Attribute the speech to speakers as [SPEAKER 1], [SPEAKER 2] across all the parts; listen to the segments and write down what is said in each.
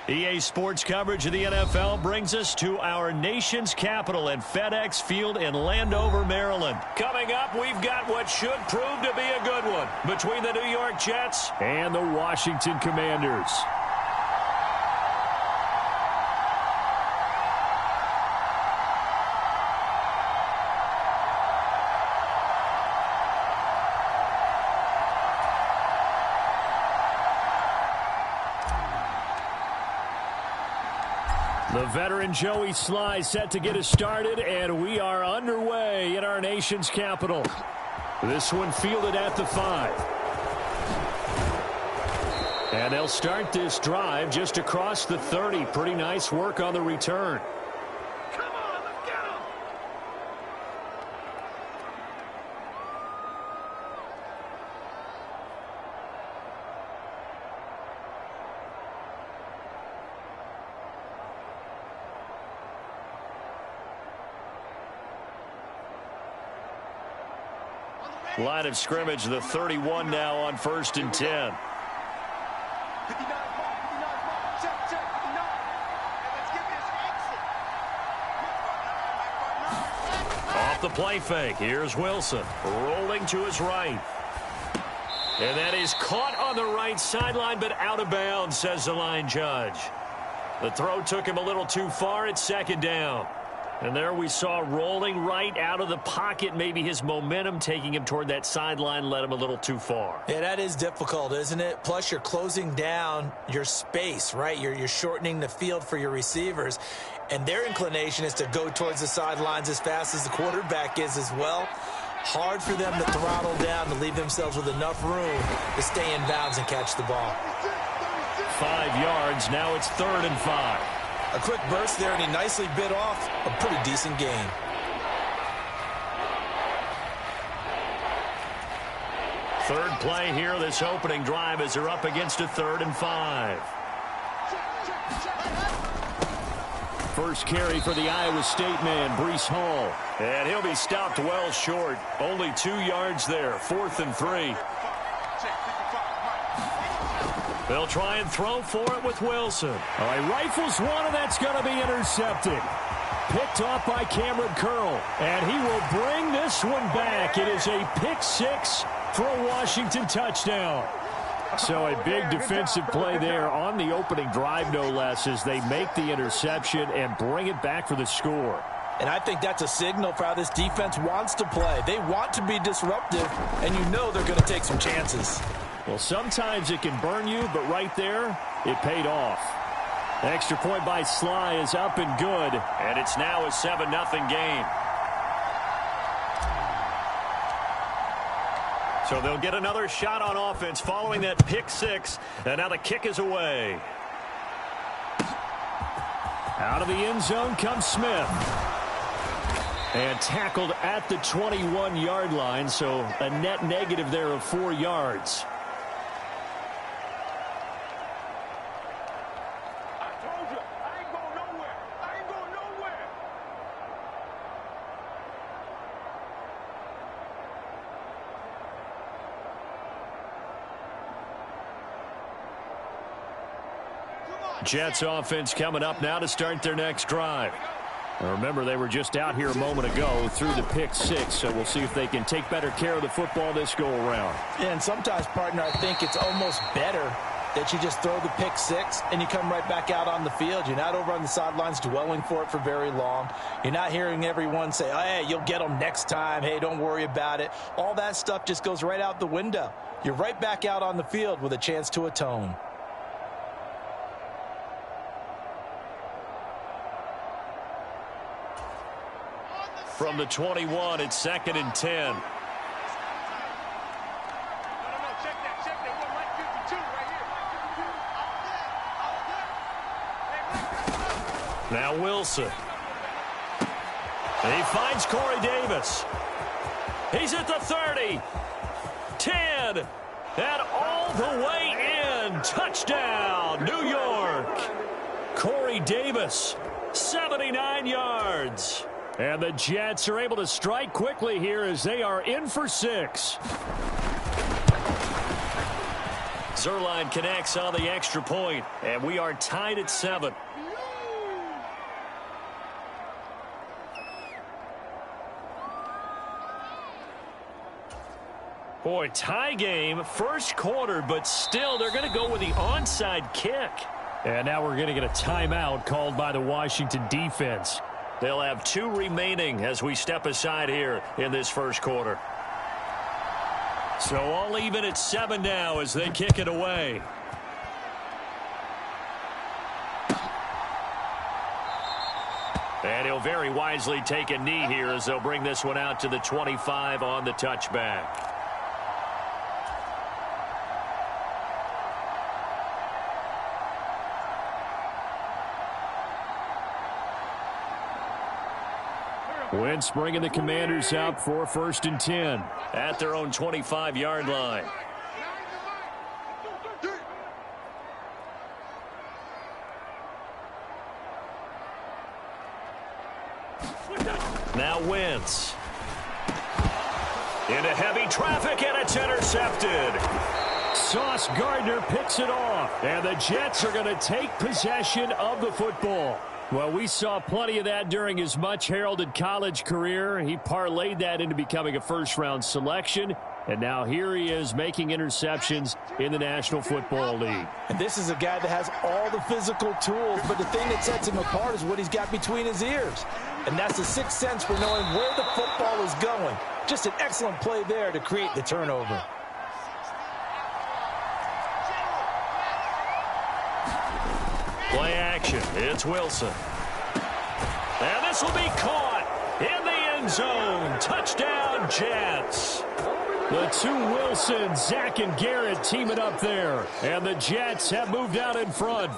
[SPEAKER 1] EA Sports coverage of the NFL brings us to our nation's capital at FedEx Field in Landover, Maryland. Coming up, we've got what should prove to be a good one between the New York Jets and the Washington Commanders. The veteran Joey Sly set to get us started, and we are underway in our nation's capital. This one fielded at the 5. And they'll start this drive just across the 30. Pretty nice work on the return. Line of scrimmage, the 31 now on 1st and 10. Off the play fake. Here's Wilson rolling to his right. And that is caught on the right sideline, but out of bounds, says the line judge. The throw took him a little too far. It's 2nd down. And there we saw rolling right out of the pocket. Maybe his momentum taking him toward that sideline led him a little too far.
[SPEAKER 2] Yeah, that is difficult, isn't it? Plus, you're closing down your space, right? You're shortening the field for your receivers. And their inclination is to go towards the sidelines as fast as the quarterback is as well. Hard for them to throttle down to leave themselves with enough room to stay in bounds and catch the ball.
[SPEAKER 1] 5 yards. Now it's 3rd and 5.
[SPEAKER 2] A quick burst there, and he nicely bit off a pretty decent gain.
[SPEAKER 1] Third play here, this opening drive, as they're up against a 3rd and 5. First carry for the Iowa State man, Breece Hall. And he'll be stopped well short. Only 2 yards there, 4th and 3. They'll try and throw for it with Wilson. All right, rifles one, and that's going to be intercepted. Picked off by Cameron Curl. And he will bring this one back. It is a pick 6 for a Washington touchdown. So a big defensive play there on the opening drive, no less, as they make the interception and bring it back for the score.
[SPEAKER 2] And I think that's a signal for how this defense wants to play. They want to be disruptive, and you know they're going to take some chances.
[SPEAKER 1] Well, sometimes it can burn you, but right there, it paid off. Extra point by Sly is up and good, and it's now a 7-0 game. So they'll get another shot on offense following that pick 6, and now the kick is away. Out of the end zone comes Smith. And tackled at the 21-yard line, so a net negative there of 4 yards. Jets offense coming up now to start their next drive. Now remember, they were just out here a moment ago through the pick 6, so we'll see if they can take better care of the football this go-around.
[SPEAKER 2] And sometimes, partner, I think it's almost better that you just throw the pick 6 and you come right back out on the field. You're not over on the sidelines dwelling for it for very long. You're not hearing everyone say, oh, hey, you'll get them next time. Hey, don't worry about it. All that stuff just goes right out the window. You're right back out on the field with a chance to atone.
[SPEAKER 1] From the 21, it's 2nd and 10. Now Wilson. And he finds Corey Davis. He's at the 30. 10. And all the way in. Touchdown, New York. Corey Davis, 79 yards. And the Jets are able to strike quickly here as they are in for 6. Zerline connects on the extra point, and we are tied at 7. Boy, tie game, first quarter, but still they're going to go with the onside kick. And now we're going to get a timeout called by the Washington defense. They'll have 2 remaining as we step aside here in this first quarter. So all even at 7 now as they kick it away. And he'll very wisely take a knee here as they'll bring this one out to the 25 on the touchback. Wentz bringing the Commanders out for 1st and 10 at their own 25-yard line. Now Wentz. Into heavy traffic, and it's intercepted. Sauce Gardner picks it off, and the Jets are going to take possession of the football. Well, we saw plenty of that during his much-heralded college career. He parlayed that into becoming a first-round selection, and now here he is making interceptions in the National Football League.
[SPEAKER 2] And this is a guy that has all the physical tools, but the thing that sets him apart is what he's got between his ears. And that's the sixth sense for knowing where the football is going. Just an excellent play there to create the turnover.
[SPEAKER 1] Play action. It's Wilson. And this will be caught in the end zone. Touchdown, Jets. The 2 Wilsons, Zach and Garrett teaming up there. And the Jets have moved out in front.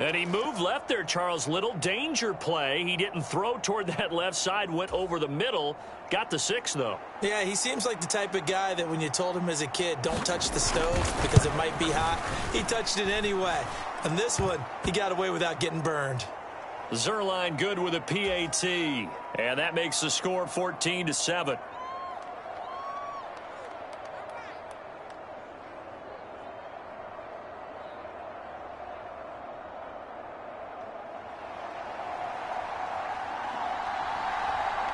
[SPEAKER 1] And he moved left there, Charles. Little danger play. He didn't throw toward that left side, went over the middle. Got the 6, though.
[SPEAKER 2] Yeah, he seems like the type of guy that when you told him as a kid, don't touch the stove because it might be hot, he touched it anyway. And this one, he got away without getting burned.
[SPEAKER 1] Zerline good with a PAT. And that makes the score 14-7.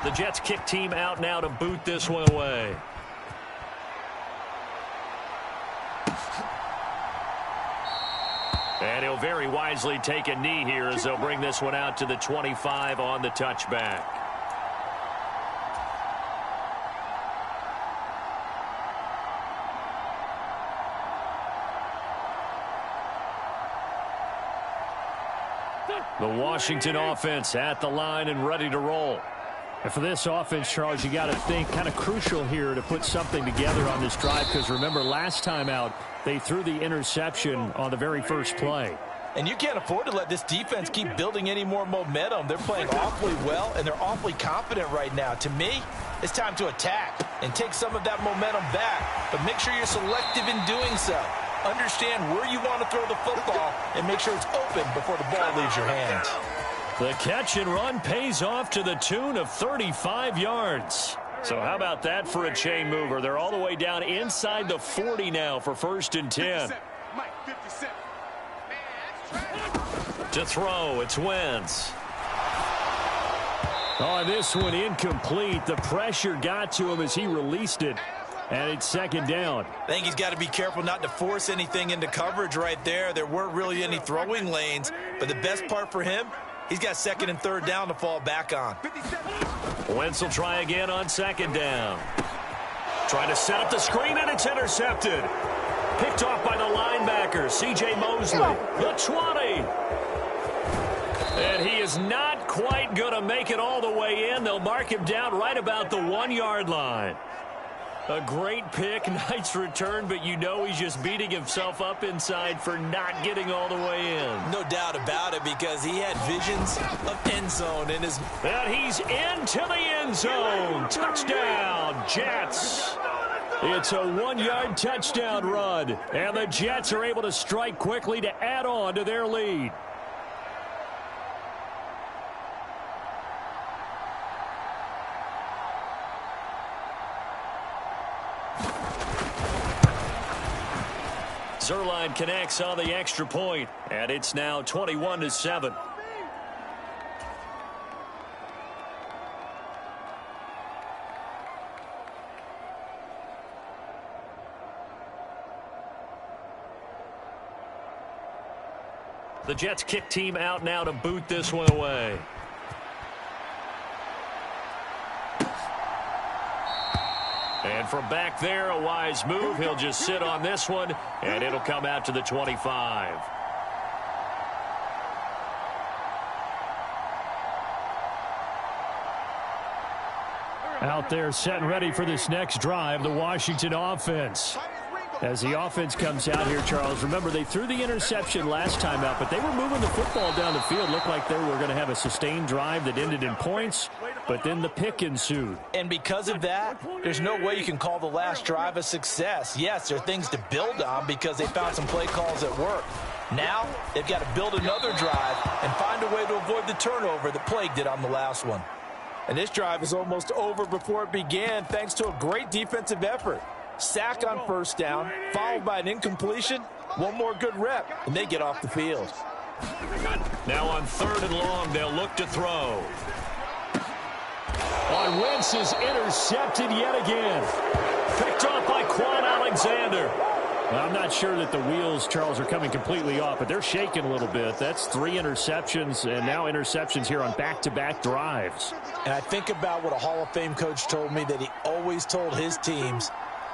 [SPEAKER 1] The Jets kick team out now to boot this one away. And he'll very wisely take a knee here as they'll bring this one out to the 25 on the touchback. The Washington offense at the line and ready to roll. And for this offense, Charles, you got to think kind of crucial here to put something together on this drive because remember last time out they threw the interception on the very first play.
[SPEAKER 2] And you can't afford to let this defense keep building any more momentum. They're playing awfully well, and they're awfully confident right now. To me, it's time to attack and take some of that momentum back. But make sure you're selective in doing so. Understand where you want to throw the football and make sure it's open before the ball leaves your hands.
[SPEAKER 1] The catch and run pays off to the tune of 35 yards. So how about that for a chain mover? They're all the way down inside the 40 now for 1st and 10. To throw, it's Wentz. Oh, this one incomplete. The pressure got to him as he released it. And it's 2nd down.
[SPEAKER 2] I think he's got to be careful not to force anything into coverage right there. There weren't really any throwing lanes. But the best part for him, he's got 2nd and 3rd down to fall back on.
[SPEAKER 1] Wentz will try again on 2nd down. Trying to set up the screen, and it's intercepted. Picked off by the linebacker, C.J. Mosley. The 20. And he is not quite going to make it all the way in. They'll mark him down right about the 1-yard line. A great pick, nice return, but you know he's just beating himself up inside for not getting all the way in.
[SPEAKER 2] No doubt about it because he had visions of end zone in his...
[SPEAKER 1] And he's into the end zone. Touchdown, Jets. It's a 1-yard touchdown run, and the Jets are able to strike quickly to add on to their lead. Zerline connects on the extra point, and it's now 21-7. The Jets kick team out now to boot this one away. And from back there, a wise move. He'll just sit on this one, and it'll come out to the 25. Out there set and ready for this next drive, the Washington offense. As the offense comes out here, Charles, remember they threw the interception last time out, but they were moving the football down the field. Looked like they were going to have a sustained drive that ended in points, but then the pick ensued.
[SPEAKER 2] And because of that, there's no way you can call the last drive a success. Yes, there are things to build on because they found some play calls that work. Now, they've got to build another drive and find a way to avoid the turnover that plagued it on the last one. And this drive is almost over before it began thanks to a great defensive effort. Sack on first down, followed by an incompletion, one more good rep, and they get off the field.
[SPEAKER 1] Now on 3rd and long, they'll look to throw. On Wentz is intercepted yet again. Picked off by Quan Alexander. I'm not sure that the wheels, Charles, are coming completely off, but they're shaking a little bit. That's 3 interceptions, and now interceptions here on back-to-back drives.
[SPEAKER 2] And I think about what a Hall of Fame coach told me that he always told his teams,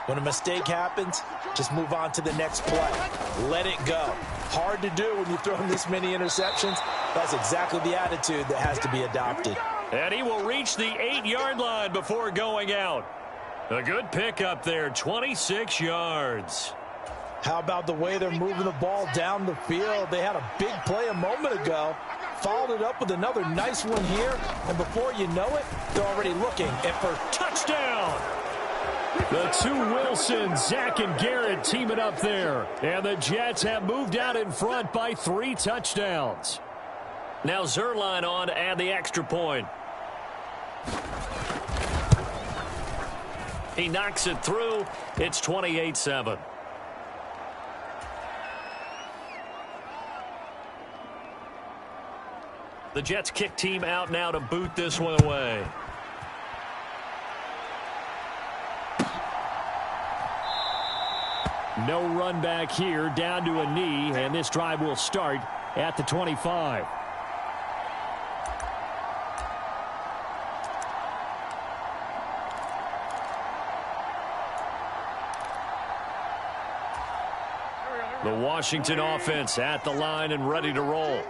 [SPEAKER 2] when a mistake happens, just move on to the next play. Let it go. Hard to do when you throw this many interceptions. That's exactly the attitude that has to be adopted.
[SPEAKER 1] And he will reach the 8-yard line before going out. A good pick up there, 26 yards.
[SPEAKER 2] How about the way they're moving the ball down the field? They had a big play a moment ago, followed it up with another nice one here, and before you know it, they're already looking at for
[SPEAKER 1] touchdown. The two Wilsons, Zach and Garrett, teaming up there. And the Jets have moved out in front by 3 touchdowns. Now Zerline on to add the extra point. He knocks it through. It's 28-7. The Jets kick team out now to boot this one away. No run back here, down to a knee, and this drive will start at the 25. The Washington offense at the line and ready to roll.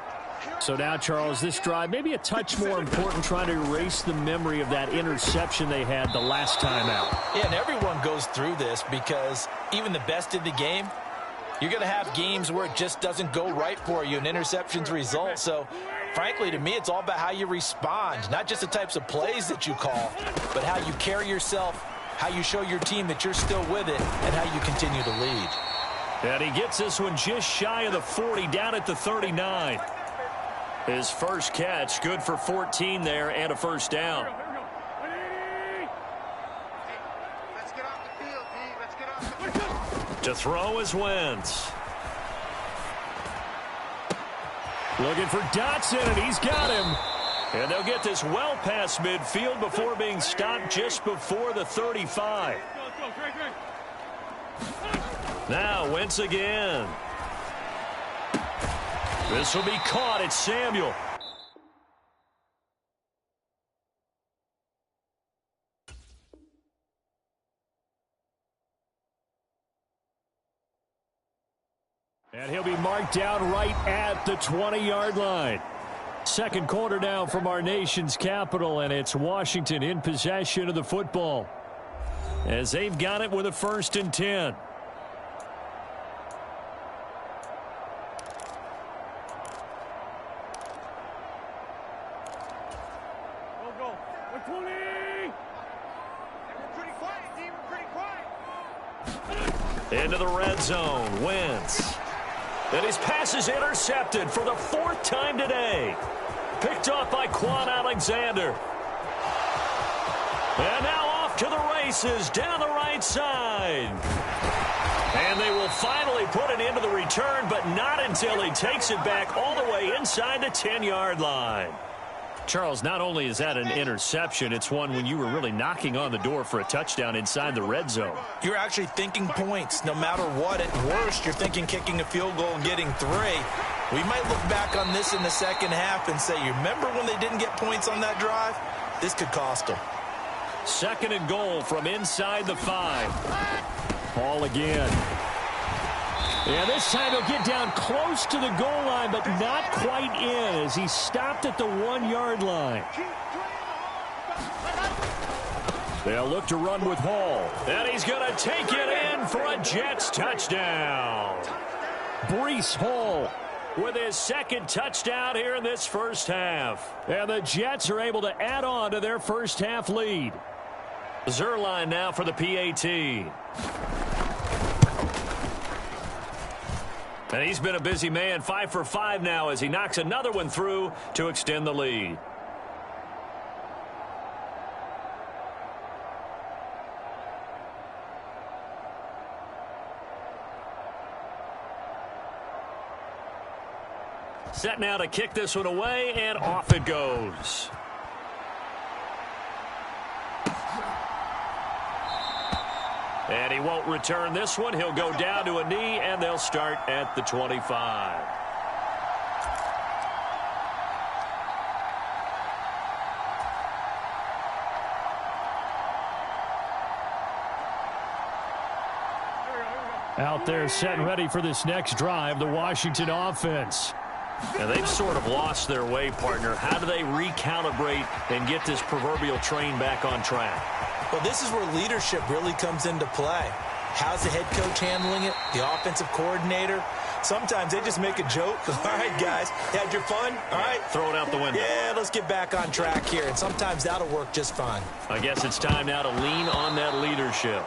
[SPEAKER 1] So now, Charles, this drive maybe a touch more important, trying to erase the memory of that interception they had the last time out.
[SPEAKER 2] Yeah, and everyone goes through this because even the best in the game, you're going to have games where it just doesn't go right for you, and interceptions result. So, frankly, to me, it's all about how you respond, not just the types of plays that you call, but how you carry yourself, how you show your team that you're still with it, and how you continue to lead.
[SPEAKER 1] And he gets this one just shy of the 40, down at the 39. His first catch, good for 14 there and a first down. To throw is Wentz. Looking for Dotson, and he's got him. And they'll get this well past midfield before being stopped just before the 35. Now Wentz again. This will be caught. It's Samuel. And he'll be marked down right at the 20-yard line. Second quarter now from our nation's capital, and it's Washington in possession of the football as they've got it with a 1st and 10. Into the red zone, Wentz. And his pass is intercepted for the 4th time today. Picked off by Quan Alexander. And now off to the races down the right side. And they will finally put it into the return, but not until he takes it back all the way inside the 10-yard line. Charles, not only is that an interception, it's one when you were really knocking on the door for a touchdown inside the red zone.
[SPEAKER 2] You're actually thinking points no matter what. At worst, you're thinking kicking a field goal and getting 3. We might look back on this in the second half and say, you remember when they didn't get points on that drive? This could cost them.
[SPEAKER 1] 2nd and goal from inside the 5. Ball again. Yeah, this time he'll get down close to the goal line, but not quite in as he stopped at the 1-yard line. They'll look to run with Hall. And he's going to take it in for a Jets touchdown. Breece Hall with his 2nd touchdown here in this first half. And the Jets are able to add on to their first half lead. Zerline now for the PAT. And he's been a busy man, 5 for 5 now as he knocks another one through to extend the lead. Set now to kick this one away, and off it goes. And he won't return this one. He'll go down to a knee, and they'll start at the 25. Out there set and ready for this next drive, the Washington offense. Now they've sort of lost their way, partner. How do they recalibrate and get this proverbial train back on track?
[SPEAKER 2] Well, this is where leadership really comes into play. How's the head coach handling it? The offensive coordinator? Sometimes they just make a joke. All right, guys, had your fun? All right.
[SPEAKER 1] Throw it out the window.
[SPEAKER 2] Yeah, let's get back on track here. And sometimes that'll work just fine.
[SPEAKER 1] I guess it's time now to lean on that leadership.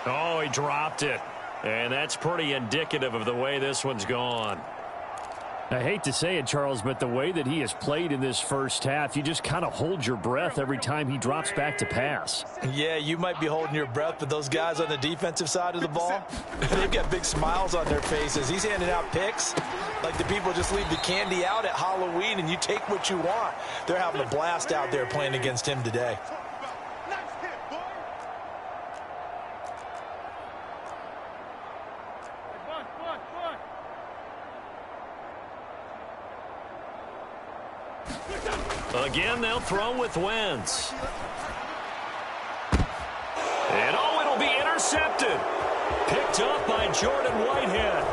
[SPEAKER 1] Oh, he dropped it. And that's pretty indicative of the way this one's gone. I hate to say it, Charles, but the way that he has played in this first half, you just kind of hold your breath every time he drops back to pass.
[SPEAKER 2] Yeah, you might be holding your breath, but those guys on the defensive side of the ball, they've got big smiles on their faces. He's handing out picks like the people just leave the candy out at Halloween and you take what you want. They're having a blast out there playing against him today.
[SPEAKER 1] Again, they'll throw with Wentz. And oh, it'll be intercepted. Picked up by Jordan Whitehead.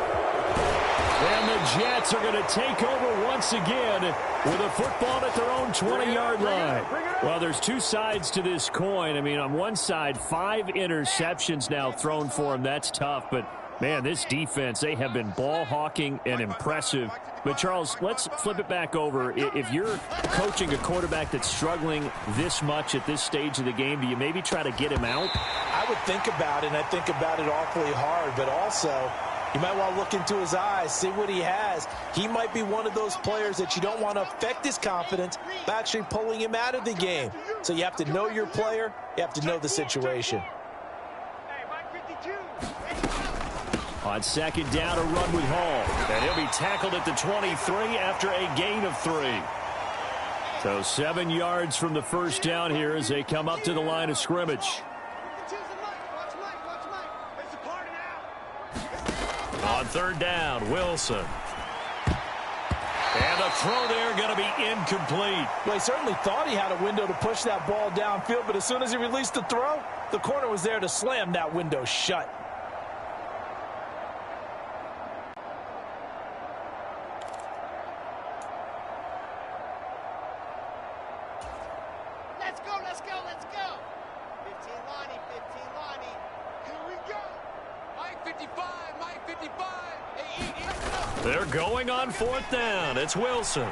[SPEAKER 1] And the Jets are going to take over once again with a football at their own 20-yard line. Well, there's two sides to this coin. I mean, on one side, 5 interceptions now thrown for him. That's tough, but man, this defense, they have been ball hawking and impressive. But, Charles, let's flip it back over. If you're coaching a quarterback that's struggling this much at this stage of the game, do you maybe try to get him out?
[SPEAKER 2] I would think about it, and I think about it awfully hard. But also, you might want to look into his eyes, see what he has. He might be one of those players that you don't want to affect his confidence by actually pulling him out of the game. So you have to know your player. You have to know the situation.
[SPEAKER 1] On second down, a run with Hall. And he'll be tackled at the 23 after a gain of 3. So 7 yards from the first down here as they come up to the line of scrimmage. On third down, Wilson. And the throw there going to be incomplete.
[SPEAKER 2] Well, he certainly thought he had a window to push that ball downfield, but as soon as he released the throw, the corner was there to slam that window shut.
[SPEAKER 3] Let's go. 15 Lonnie, 15 Lonnie. Here we go. Mike 55, Mike 55.
[SPEAKER 1] They're going on fourth down. It's Wilson.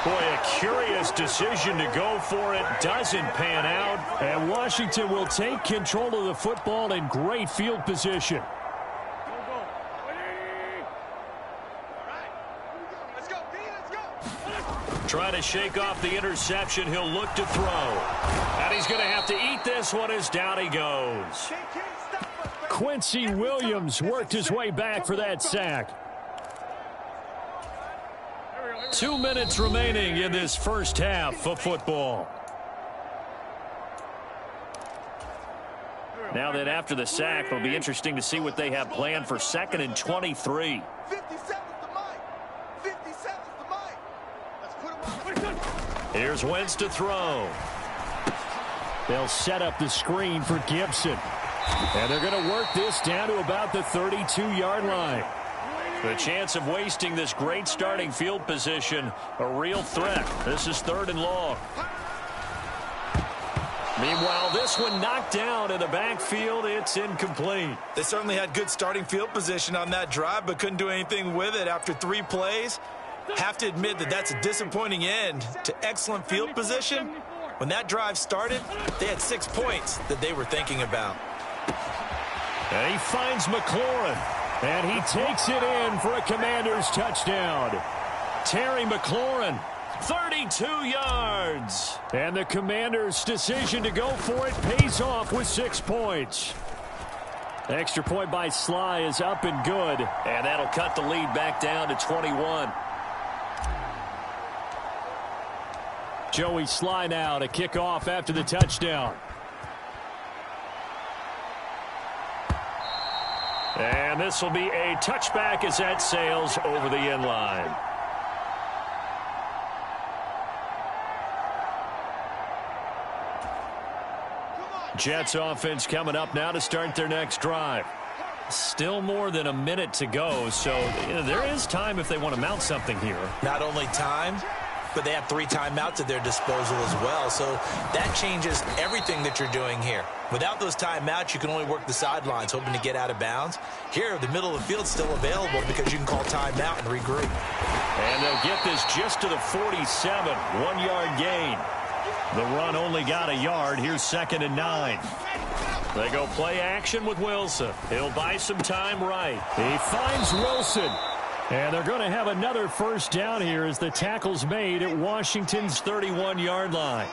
[SPEAKER 1] Boy, a curious decision to go for it. Doesn't pan out. And Washington will take control of the football in great field position. Trying to shake off the interception. He'll look to throw. And he's going to have to eat this one as down he goes. Quincy Williams worked his way back for that sack. 2 minutes remaining in this first half of football. Now that after the sack, it'll be interesting to see what they have planned for 2nd and 23.
[SPEAKER 3] 57's the mic. 57's the mic. Let's put him on.
[SPEAKER 1] Here's Wentz to throw. They'll set up the screen for Gibson. And they're going to work this down to about the 32-yard line. The chance of wasting this great starting field position, a real threat. This is 3rd and long. Meanwhile, this one knocked down in the backfield. It's incomplete.
[SPEAKER 2] They certainly had good starting field position on that drive, but couldn't do anything with it after 3 plays. Have to admit that that's a disappointing end to excellent field position. When that drive started, they had 6 points that they were thinking about.
[SPEAKER 1] And he finds McLaurin, and he takes it in for a Commanders touchdown. Terry McLaurin, 32 yards. And the Commanders' decision to go for it pays off with 6 points. Extra point by Sly is up and good. And that'll cut the lead back down to 21. Joey Sly now to kick off after the touchdown. And this will be a touchback as that sails over the end line. Jets offense coming up now to start their next drive. Still more than a minute to go, so there is time if they want to mount something here.
[SPEAKER 2] Not only time, but they have 3 timeouts at their disposal as well, so that changes everything that you're doing here. Without those timeouts, you can only work the sidelines, hoping to get out of bounds. Here, the middle of the field's still available because you can call timeout and regroup.
[SPEAKER 1] And they'll get this just to the 47, 1-yard gain. The run only got a yard. Here's 2nd and 9. They go play action with Wilson. He'll buy some time right. He finds Wilson. And they're going to have another first down here as the tackle's made at Washington's 31-yard line.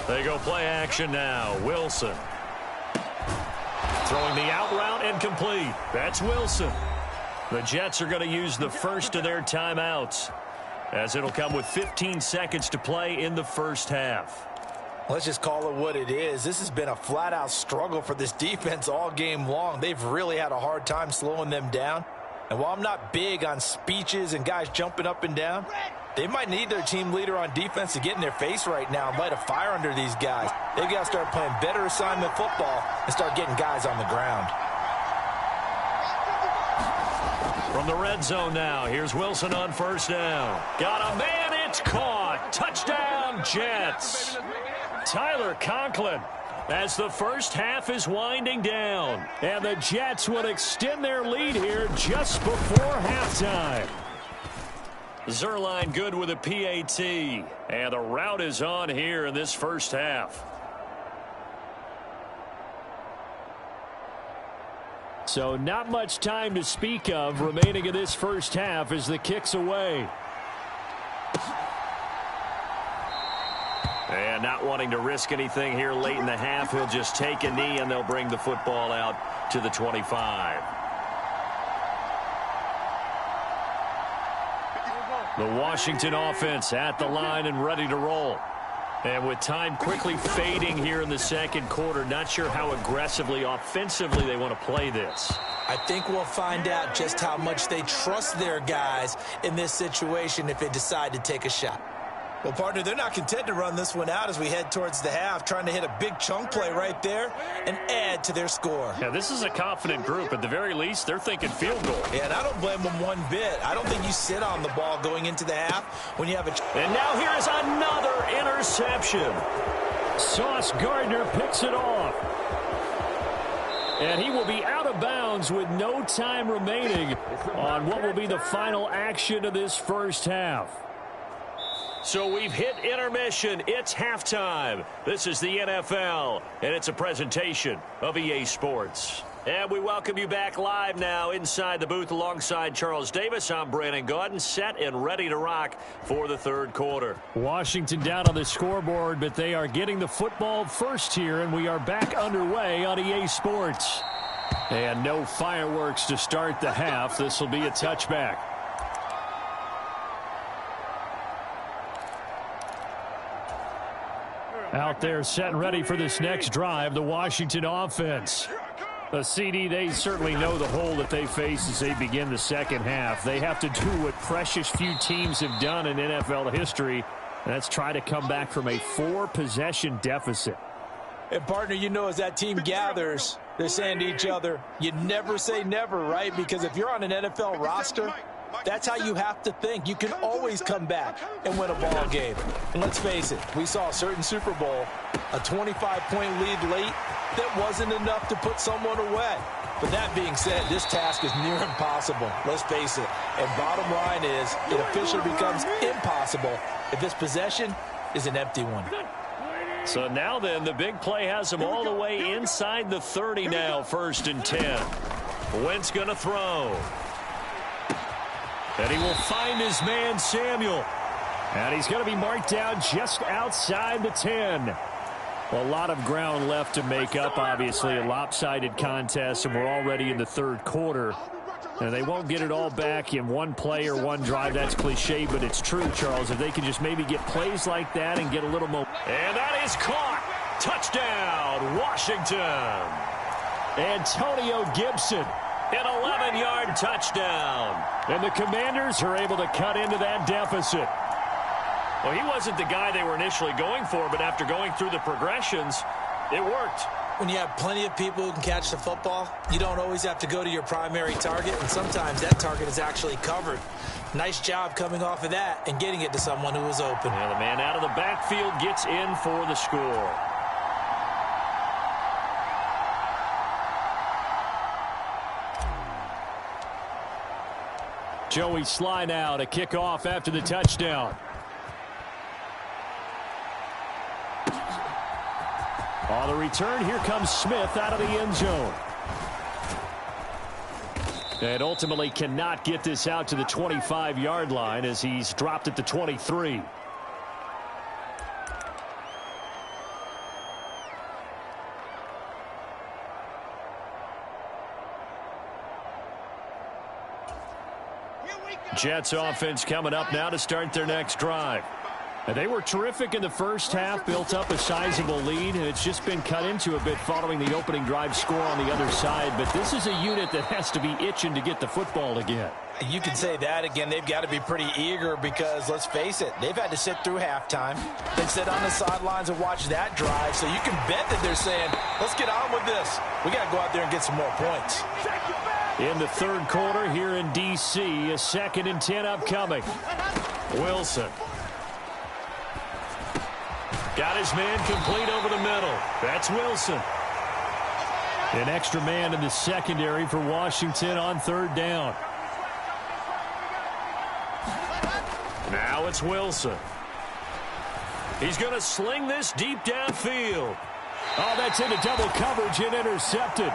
[SPEAKER 1] They go play action now. Wilson. Throwing the out route and complete. That's Wilson. The Jets are going to use the first of their timeouts, as it'll come with 15 seconds to play in the first half.
[SPEAKER 2] Let's just call it what it is. This has been a flat-out struggle for this defense all game long. They've really had a hard time slowing them down. And while I'm not big on speeches and guys jumping up and down, they might need their team leader on defense to get in their face right now and light a fire under these guys. They've got to start playing better assignment football and start getting guys on the ground.
[SPEAKER 1] From the red zone now, here's Wilson on first down. Got a man, it's caught. Touchdown, Jets. Tyler Conklin, as the first half is winding down. And the Jets will extend their lead here just before halftime. Zerline good with a PAT. And the route is on here in this first half. So not much time to speak of remaining in this first half as the kick's away. And not wanting to risk anything here late in the half, he'll just take a knee and they'll bring the football out to the 25. The Washington offense at the line and ready to roll. And with time quickly fading here in the second quarter, not sure how aggressively, offensively they want to play this.
[SPEAKER 2] I think we'll find out just how much they trust their guys in this situation if they decide to take a shot. Well, partner, they're not content to run this one out as we head towards the half, trying to hit a big chunk play right there and add to their score.
[SPEAKER 1] Yeah, this is a confident group. At the very least, they're thinking field goal.
[SPEAKER 2] Yeah, and I don't blame them one bit. I don't think you sit on the ball going into the half when you have a...
[SPEAKER 1] And now here is another interception. Sauce Gardner picks it off. And he will be out of bounds with no time remaining on what will be the final action of this first half. So we've hit intermission. It's halftime. This is the NFL, and it's a presentation of EA Sports. And we welcome you back live now inside the booth alongside Charles Davis. I'm Brandon Gaudin, set and ready to rock for the third quarter. Washington down on the scoreboard, but they are getting the football first here, and we are back underway on EA Sports. And no fireworks to start the half. This will be a touchback. Out there set and ready for this next drive, the Washington offense. A CD, they certainly know the hole that they face as they begin the second half. They have to do what precious few teams have done in NFL history, and that's try to come back from a 4-possession deficit.
[SPEAKER 2] And, partner, you know, as that team gathers, they're saying to each other, you never say never, right? Because if you're on an NFL roster, that's how you have to think. You can always come back and win a ball game. And let's face it, we saw a certain Super Bowl, a 25-point lead late, that wasn't enough to put someone away. But that being said, this task is near impossible. Let's face it. And bottom line is, it officially becomes impossible if this possession is an empty one.
[SPEAKER 1] So now then, the big play has them all the way inside the 30 now, 1st and 10. Wentz going to throw. And he will find his man, Samuel. And he's going to be marked down just outside the 10. A lot of ground left to make up, obviously. A lopsided contest, and we're already in the third quarter. And they won't get it all back in one play or one drive. That's cliche, but it's true, Charles. If they can just maybe get plays like that and get a little more. And that is caught. Touchdown, Washington. Antonio Gibson, an 11-yard touchdown. And the Commanders are able to cut into that deficit. Well, he wasn't the guy they were initially going for, but after going through the progressions, it worked.
[SPEAKER 2] When you have plenty of people who can catch the football, you don't always have to go to your primary target, and sometimes that target is actually covered. Nice job coming off of that and getting it to someone who was open.
[SPEAKER 1] Yeah, the man out of the backfield gets in for the score. Joey Sly now to kick off after the touchdown. On the return, here comes Smith out of the end zone. And ultimately cannot get this out to the 25-yard line as he's dropped at the 23. Jets offense coming up now to start their next drive. And they were terrific in the first half, built up a sizable lead, and it's just been cut into a bit following the opening drive score on the other side. But this is a unit that has to be itching to get the football again.
[SPEAKER 2] You can say that again. They've got to be pretty eager because, let's face it, they've had to sit through halftime, then sit on the sidelines and watch that drive. So you can bet that they're saying, let's get on with this. We got to go out there and get some more points.
[SPEAKER 1] In the third quarter here in D.C., a 2nd and 10 upcoming. Wilson. Got his man complete over the middle. That's Wilson. An extra man in the secondary for Washington on 3rd down. Now it's Wilson. He's going to sling this deep downfield. Oh, that's into double coverage and intercepted.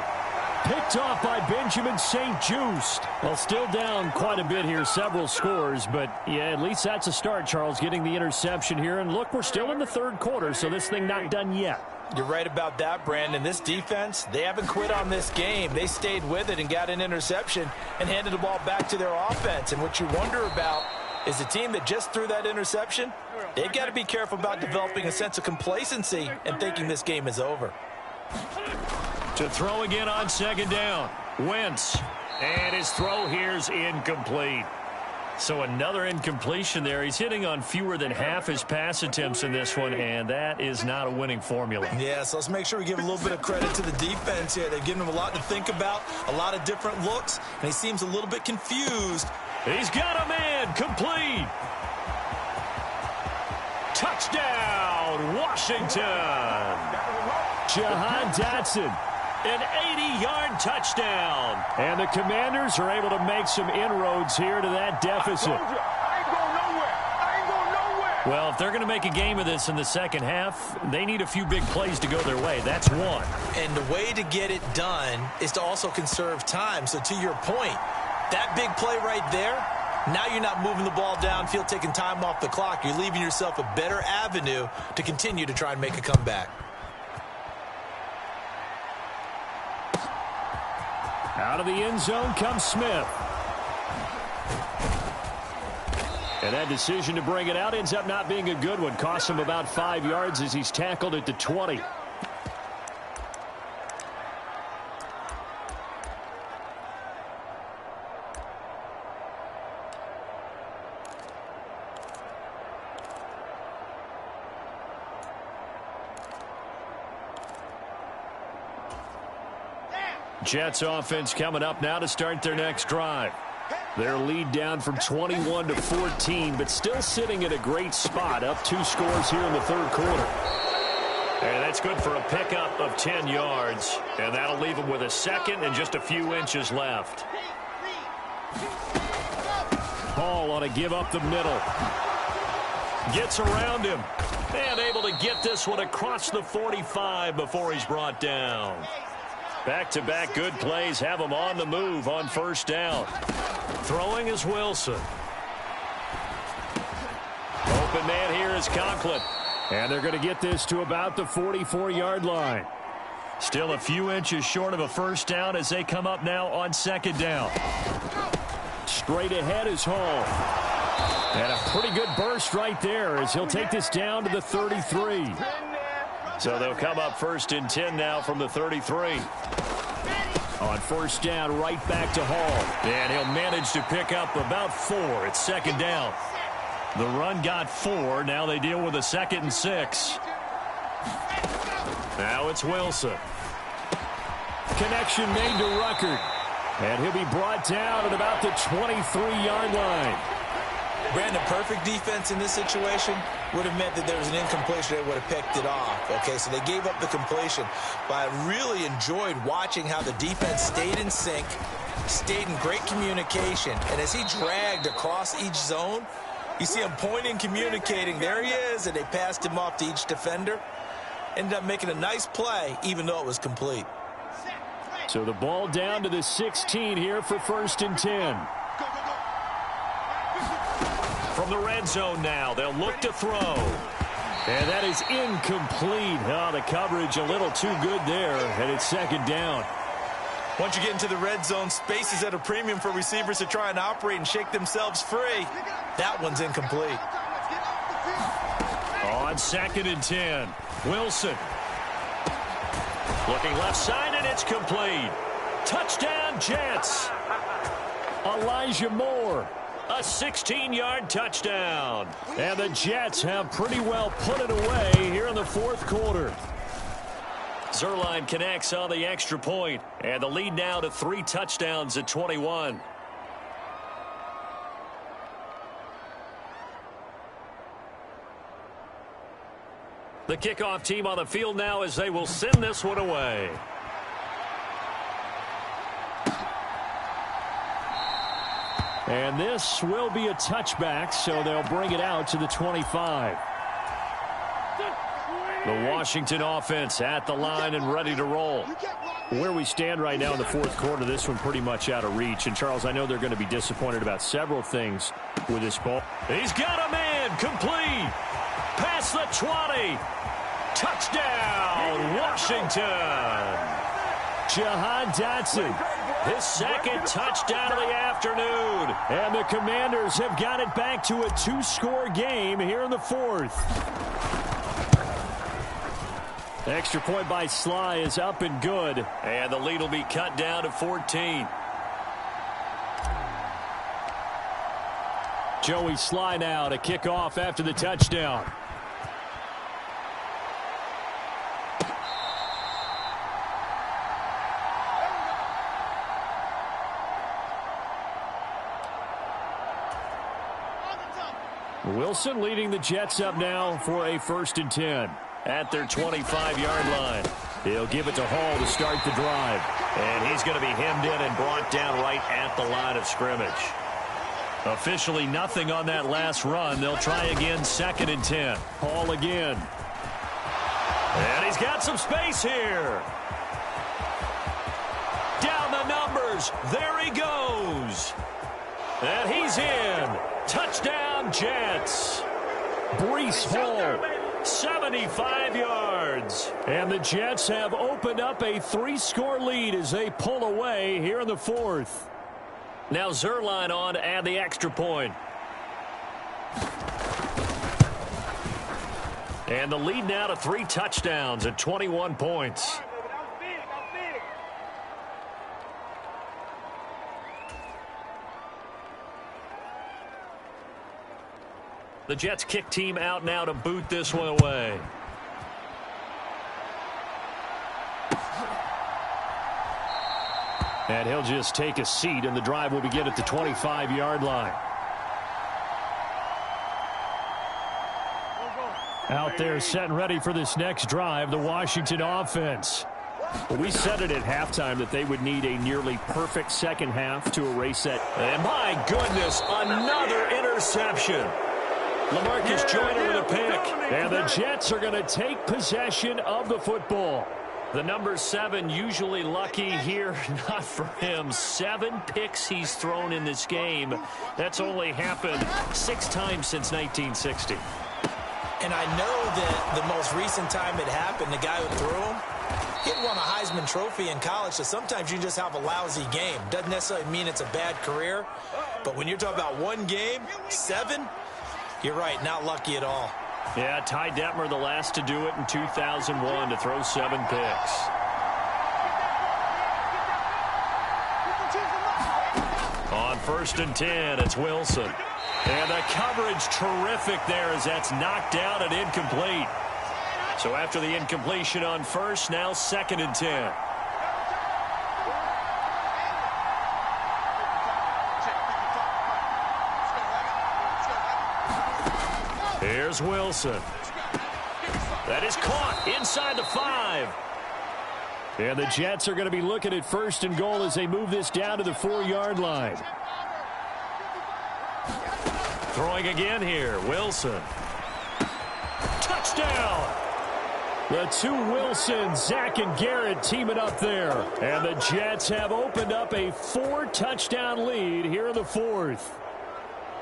[SPEAKER 1] Picked off by Benjamin St-Juste. Well, still down quite a bit here, several scores, but yeah, at least that's a start, Charles, getting the interception here. And look, we're still in the third quarter, so this thing not done yet.
[SPEAKER 2] You're right about that, Brandon. This defense, they haven't quit on this game. They stayed with it and got an interception and handed the ball back to their offense. And what you wonder about is the team that just threw that interception, they've got to be careful about developing a sense of complacency and thinking this game is over.
[SPEAKER 1] To throw again on 2nd down. Wentz. And his throw here's incomplete. So another incompletion there. He's hitting on fewer than half his pass attempts in this one, and that is not a winning formula.
[SPEAKER 2] Yeah, so let's make sure we give a little bit of credit to the defense here. They're giving him a lot to think about, a lot of different looks, and he seems a little bit confused.
[SPEAKER 1] He's got a man complete. Touchdown, Washington. Jahan Dotson. An 80-yard touchdown. And the Commanders are able to make some inroads here to that deficit.
[SPEAKER 3] I ain't going nowhere. I ain't going nowhere.
[SPEAKER 1] Well, if they're going to make a game of this in the second half, they need a few big plays to go their way. That's one.
[SPEAKER 2] And the way to get it done is to also conserve time. So to your point, that big play right there, now you're not moving the ball downfield, taking time off the clock. You're leaving yourself a better avenue to continue to try and make a comeback.
[SPEAKER 1] Out of the end zone comes Smith. And that decision to bring it out ends up not being a good one. Costs him about 5 yards as he's tackled at the 20. Jets offense coming up now to start their next drive. Their lead down from 21 to 14, but still sitting at a great spot, up 2 scores here in the third quarter. And that's good for a pickup of 10 yards, and that'll leave them with a second and just a few inches left. Hall on a give up the middle. Gets around him, and able to get this one across the 45 before he's brought down. Back-to-back good plays have him on the move on first down. Throwing is Wilson. Open man here is Conklin. And they're going to get this to about the 44-yard line. Still a few inches short of a first down as they come up now on second down. Straight ahead is Hall. And a pretty good burst right there as he'll take this down to the 33. So they'll come up first and 10 now from the 33. On first down, right back to Hall. And he'll manage to pick up about 4 at second down. The run got 4. Now they deal with a 2nd and 6. Now it's Wilson. Connection made to Ruckert. And he'll be brought down at about the 23-yard line.
[SPEAKER 2] Brandon, perfect defense in this situation would have meant that there was an incompletion. They would have picked it off. Okay, so they gave up the completion. But I really enjoyed watching how the defense stayed in sync, stayed in great communication. And as he dragged across each zone, you see him pointing, communicating. There he is, and they passed him off to each defender. Ended up making a nice play, even though it was complete.
[SPEAKER 1] So the ball down to the 16 here for first and 10. From the red zone now, they'll look to throw. And that is incomplete. Oh, the coverage a little too good there, and it's second down.
[SPEAKER 2] Once you get into the red zone, space is at a premium for receivers to try and operate and shake themselves free. That one's incomplete.
[SPEAKER 1] On second and 10, Wilson. Looking left side, and it's complete. Touchdown, Jets. Elijah Moore. A 16-yard touchdown. And the Jets have pretty well put it away here in the fourth quarter. Zerline connects on the extra point, and the lead now to 3 touchdowns at 21. The kickoff team on the field now as they will send this one away. And this will be a touchback, so they'll bring it out to the 25. The Washington offense at the line and ready to roll. Where we stand right now in the fourth quarter, this one pretty much out of reach. And, Charles, I know they're going to be disappointed about several things with this ball. He's got a man complete. Past the 20. Touchdown, Washington. Jahan Dotson. His second touchdown of the afternoon. And the Commanders have got it back to a 2-score game here in the fourth. Extra point by Sly is up and good. And the lead will be cut down to 14. Joey Sly now to kick off after the touchdown. Wilson leading the Jets up now for a 1st and 10 at their 25-yard line. He'll give it to Hall to start the drive. And he's going to be hemmed in and brought down right at the line of scrimmage. Officially nothing on that last run. They'll try again, 2nd and 10. Hall again. And he's got some space here. Down the numbers. There he goes. And he's in. Touchdown, Jets. Breece Hall, 75 yards. And the Jets have opened up a 3-score lead as they pull away here in the 4th. Now Zerline on to add the extra point. And the lead now to 3 touchdowns at 21 points. The Jets kick team out now to boot this one away. And he'll just take a seat, and the drive will begin at the 25-yard line. Out there set and ready for this next drive, the Washington offense. Well, we said it at halftime that they would need a nearly perfect second half to erase that. And my goodness, another interception. LaMarcus Joyner with a pick. And the Jets are going to take possession of the football. The number 7 usually lucky here. Not for him. 7 picks he's thrown in this game. That's only happened 6 times since 1960.
[SPEAKER 2] And I know that the most recent time it happened, the guy who threw him, he won a Heisman Trophy in college, so sometimes you just have a lousy game. Doesn't necessarily mean it's a bad career, but when you're talking about one game, 7, you're right, not lucky at all.
[SPEAKER 1] Yeah, Ty Detmer the last to do it in 2001 to throw 7 picks. On 1st and 10, it's Wilson. And the coverage terrific there as that's knocked down and incomplete. So after the incompletion on 1st, now 2nd and 10. Here's Wilson. That is caught inside the 5. And the Jets are going to be looking at 1st and goal as they move this down to the 4-yard line. Throwing again here, Wilson. Touchdown! The 2 Wilsons, Zach and Garrett teaming up there. And the Jets have opened up a 4-touchdown lead here in the 4th.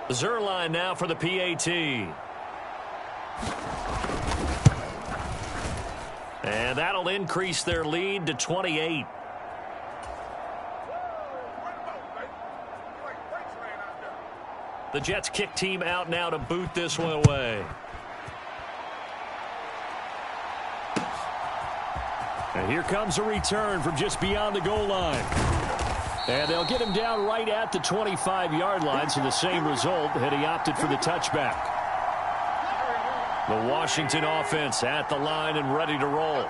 [SPEAKER 1] Zerline now for the PAT. And that'll increase their lead to 28. The Jets kick team out now to boot this one away. And here comes a return from just beyond the goal line. And they'll get him down right at the 25-yard line, so the same result had he opted for the touchback. The Washington offense at the line and ready to roll.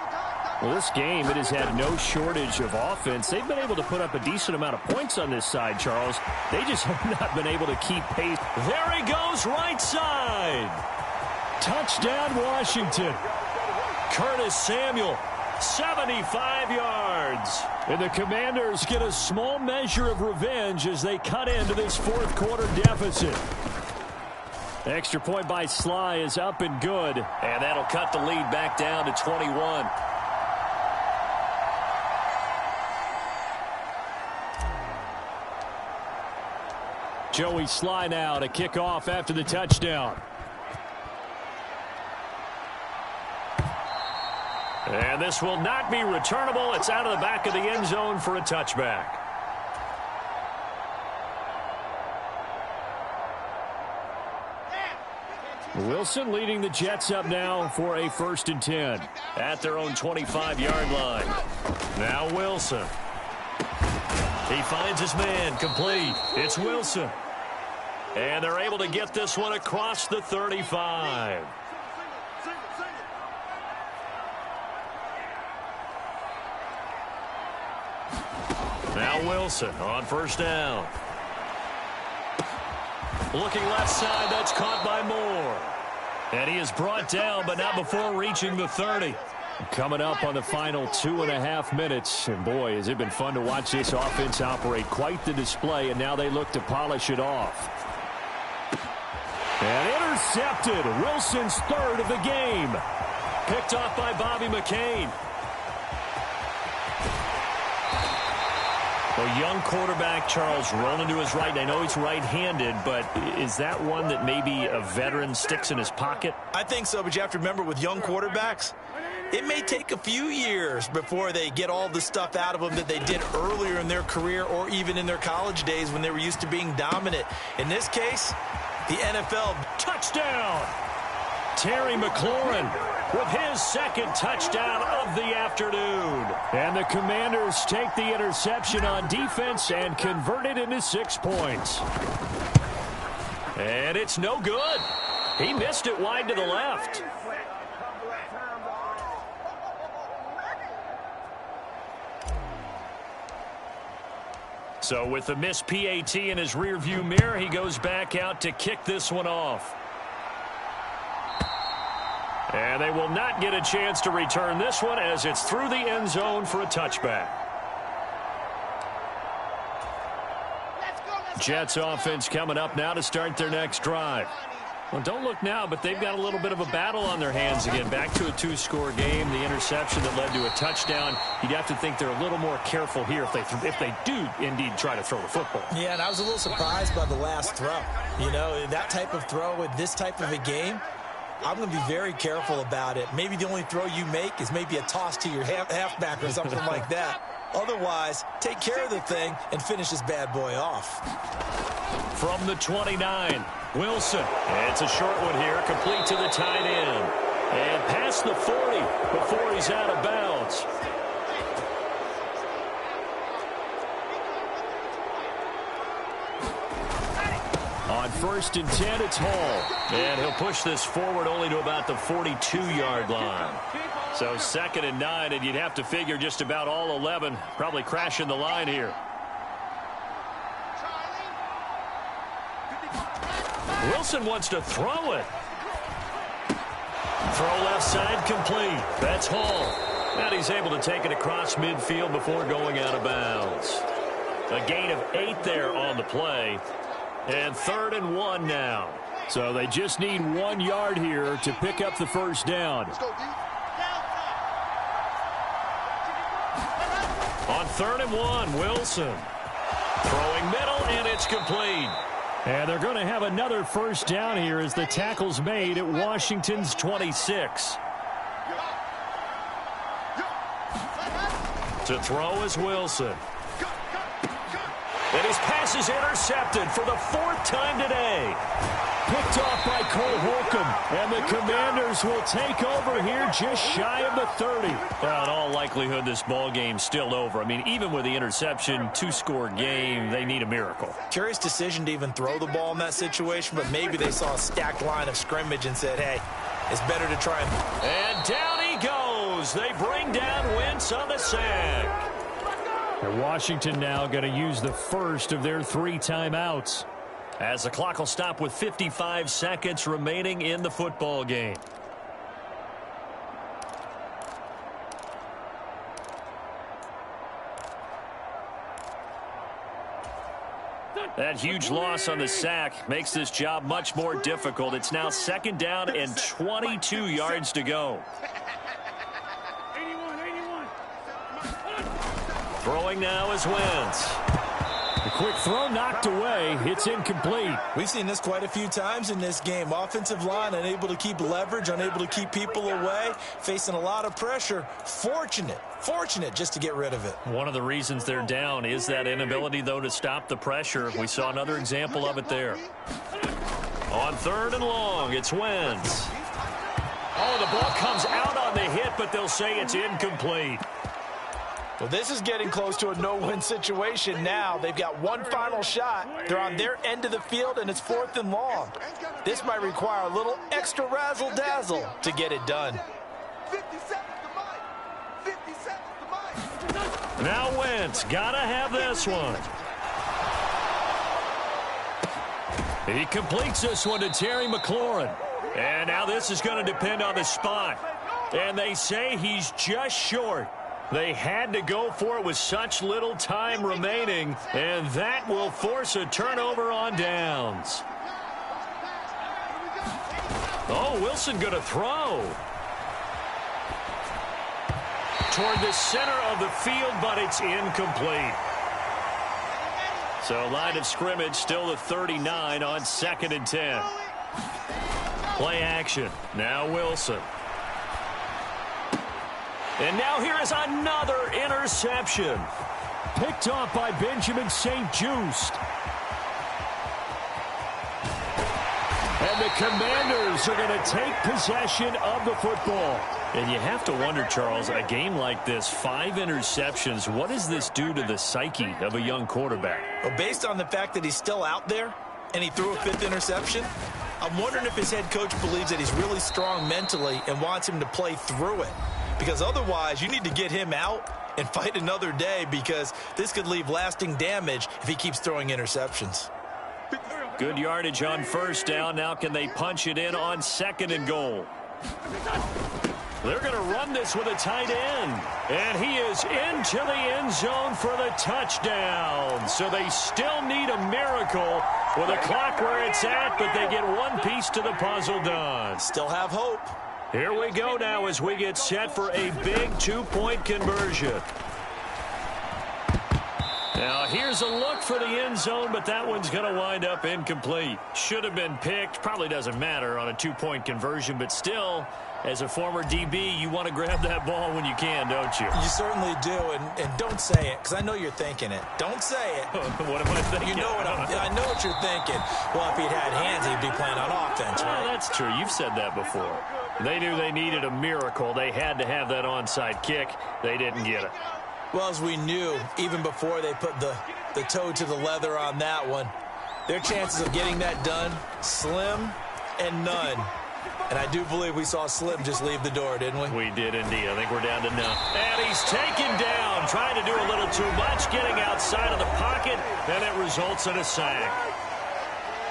[SPEAKER 1] Well, this game, it has had no shortage of offense. They've been able to put up a decent amount of points on this side, Charles. They just have not been able to keep pace. There he goes, right side. Touchdown, Washington. Curtis Samuel, 75 yards. And the Commanders get a small measure of revenge as they cut into this 4th quarter deficit. The extra point by Sly is up and good. And that'll cut the lead back down to 21. Joey Sly now to kick off after the touchdown. And this will not be returnable. It's out of the back of the end zone for a touchback. Wilson leading the Jets up now for a 1st and 10 at their own 25-yard line. Now Wilson. He finds his man, complete. It's Wilson. And they're able to get this one across the 35. Now Wilson on 1st down. Looking left side, that's caught by Moore. And he is brought down, but not before reaching the 30. Coming up on the final 2.5 minutes. And boy, has it been fun to watch this offense operate. Quite the display, and now they look to polish it off. And intercepted. Wilson's third of the game. Picked off by Bobby McCain. A young quarterback, Charles, rolling to his right. I know he's right-handed, but is that one that maybe a veteran sticks in his pocket?
[SPEAKER 2] I think so, but you have to remember with young quarterbacks, it may take a few years before they get all the stuff out of them that they did earlier in their career or even in their college days when they were used to being dominant. In this case, the NFL.
[SPEAKER 1] Touchdown! Terry McLaurin with his second touchdown of the afternoon. And the Commanders take the interception on defense and convert it into 6 points. And it's no good. He missed it wide to the left. So with the missed PAT in his rearview mirror, he goes back out to kick this one off. And they will not get a chance to return this one as it's through the end zone for a touchback. Jets offense coming up now to start their next drive. Well, don't look now, but they've got a little bit of a battle on their hands again. Back to a 2-score game. The interception that led to a touchdown. You'd have to think they're a little more careful here if they do indeed try to throw the football.
[SPEAKER 2] Yeah, and I was a little surprised by the last throw. You know, that type of throw with this type of a game, I'm going to be very careful about it. Maybe the only throw you make is maybe a toss to your halfback or something like that. Otherwise, take care of the thing and finish this bad boy off.
[SPEAKER 1] From the 29, Wilson. It's a short one here, complete to the tight end. And past the 40 before he's out of bounds. On 1st and 10, it's Hall. And he'll push this forward only to about the 42-yard line. So 2nd and 9, and you'd have to figure just about all 11 probably crashing the line here. Wilson wants to throw it. Throw left side complete. That's Hall. And he's able to take it across midfield before going out of bounds. A gain of 8 there on the play. And 3rd and 1 now. So they just need 1 yard here to pick up the first down. On 3rd and 1, Wilson. Throwing middle, and it's complete. And they're going to have another first down here as the tackle's made at Washington's 26. To throw is Wilson. And his pass is intercepted for the 4th time today. Picked off by Cole Holcomb. And the Commanders will take over here just shy of the 30. Well, in all likelihood, this ball game's still over. I mean, even with the interception, 2-score game, they need a miracle.
[SPEAKER 2] Curious decision to even throw the ball in that situation, but maybe they saw a stacked line of scrimmage and said, hey, it's better to try
[SPEAKER 1] and down he goes. They bring down Wentz on the sack. And Washington now going to use the first of their 3 timeouts, as the clock will stop with 55 seconds remaining in the football game. That huge loss on the sack makes this job much more difficult. It's now 2nd down and 22 yards to go. Throwing now is Wentz. The quick throw knocked away. It's incomplete.
[SPEAKER 2] We've seen this quite a few times in this game. Offensive line unable to keep leverage, unable to keep people away, facing a lot of pressure. Fortunate just to get rid of it.
[SPEAKER 1] One of the reasons they're down is that inability, though, to stop the pressure. We saw another example of it there. On 3rd and long, it's Wentz. Oh, the ball comes out on the hit, but they'll say it's incomplete.
[SPEAKER 2] Well, this is getting close to a no-win situation now. They've got one final shot. They're on their end of the field, and it's 4th and long. This might require a little extra razzle-dazzle to get it done.
[SPEAKER 3] 57 to Mike. 57 to Mike.
[SPEAKER 1] Now Wentz, gotta have this one. He completes this one to Terry McLaurin. And now this is going to depend on the spot. And they say he's just short. They had to go for it with such little time remaining, and that will force a turnover on downs. Oh, Wilson going to throw. Toward the center of the field, but it's incomplete. So line of scrimmage still the 39 on 2nd and 10. Play action. Now Wilson. And now here is another interception. Picked off by Benjamin St-Juste. And the Commanders are going to take possession of the football. And you have to wonder, Charles, a game like this, 5 interceptions, what does this do to the psyche of a young quarterback?
[SPEAKER 2] Well, based on the fact that he's still out there and he threw a 5th interception, I'm wondering if his head coach believes that he's really strong mentally and wants him to play through it. Because otherwise, you need to get him out and fight another day, because this could leave lasting damage if he keeps throwing interceptions.
[SPEAKER 1] Good yardage on 1st down. Now can they punch it in on 2nd and goal? They're going to run this with a tight end. And he is into the end zone for the touchdown. So they still need a miracle with a clock where it's at, but they get one piece to the puzzle done.
[SPEAKER 2] Still have hope.
[SPEAKER 1] Here we go now as we get set for a big 2-point conversion. Now here's a look for the end zone, but that one's going to wind up incomplete. Should have been picked. Probably doesn't matter on a 2-point conversion, but still, as a former DB, you want to grab that ball when you can, don't you?
[SPEAKER 2] You certainly do, and don't say it, because I know you're thinking it. Don't say it.
[SPEAKER 1] What am I thinking?
[SPEAKER 2] You know what I know what you're thinking. Well, if he'd had hands, he'd be playing on offense, right?
[SPEAKER 1] That's true. You've said that before. They knew they needed a miracle. They had to have that onside kick. They didn't get it.
[SPEAKER 2] Well, as we knew, even before they put the toe to the leather on that one, their chances of getting that done, slim and none. And I do believe we saw Slim just leave the door, didn't we?
[SPEAKER 1] We did indeed. I think we're down to none. And he's taken down, trying to do a little too much, getting outside of the pocket, and it results in a sack.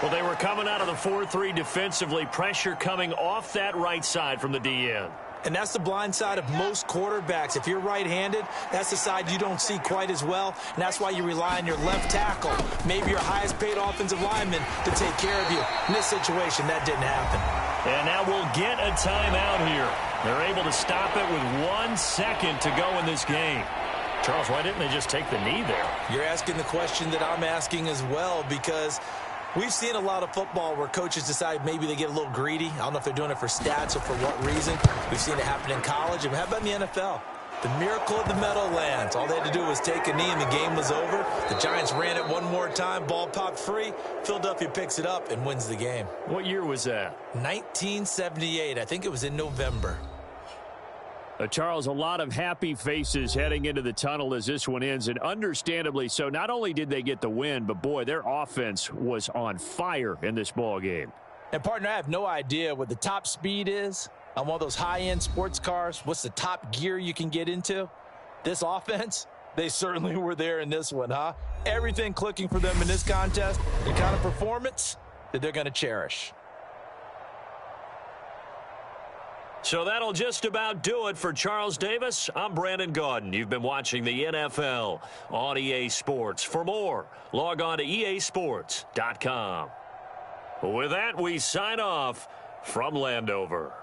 [SPEAKER 1] Well, they were coming out of the 4-3 defensively, pressure coming off that right side from the DN.
[SPEAKER 2] And that's the blind side of most quarterbacks. If you're right-handed, that's the side you don't see quite as well, and that's why you rely on your left tackle, maybe your highest-paid offensive lineman, to take care of you. In this situation, that didn't happen.
[SPEAKER 1] And now we'll get a timeout here. They're able to stop it with 1 second to go in this game. Charles, why didn't they just take the knee there?
[SPEAKER 2] You're asking the question that I'm asking as well, because we've seen a lot of football where coaches decide maybe they get a little greedy. I don't know if they're doing it for stats or for what reason. We've seen it happen in college. And how about in the NFL? The miracle of the Meadowlands. All they had to do was take a knee and the game was over. The Giants ran it one more time. Ball popped free. Philadelphia picks it up and wins the game.
[SPEAKER 1] What year was that?
[SPEAKER 2] 1978. I think it was in November.
[SPEAKER 1] Charles, a lot of happy faces heading into the tunnel as this one ends, and understandably so. Not only did they get the win, but, boy, their offense was on fire in this ball game.
[SPEAKER 2] And, partner, I have no idea what the top speed is on one of those high-end sports cars. What's the top gear you can get into? This offense, they certainly were there in this one, huh? Everything clicking for them in this contest, the kind of performance that they're going to cherish.
[SPEAKER 1] So that'll just about do it for Charles Davis. I'm Brandon Gaudin. You've been watching the NFL on EA Sports. For more, log on to easports.com. With that, we sign off from Landover.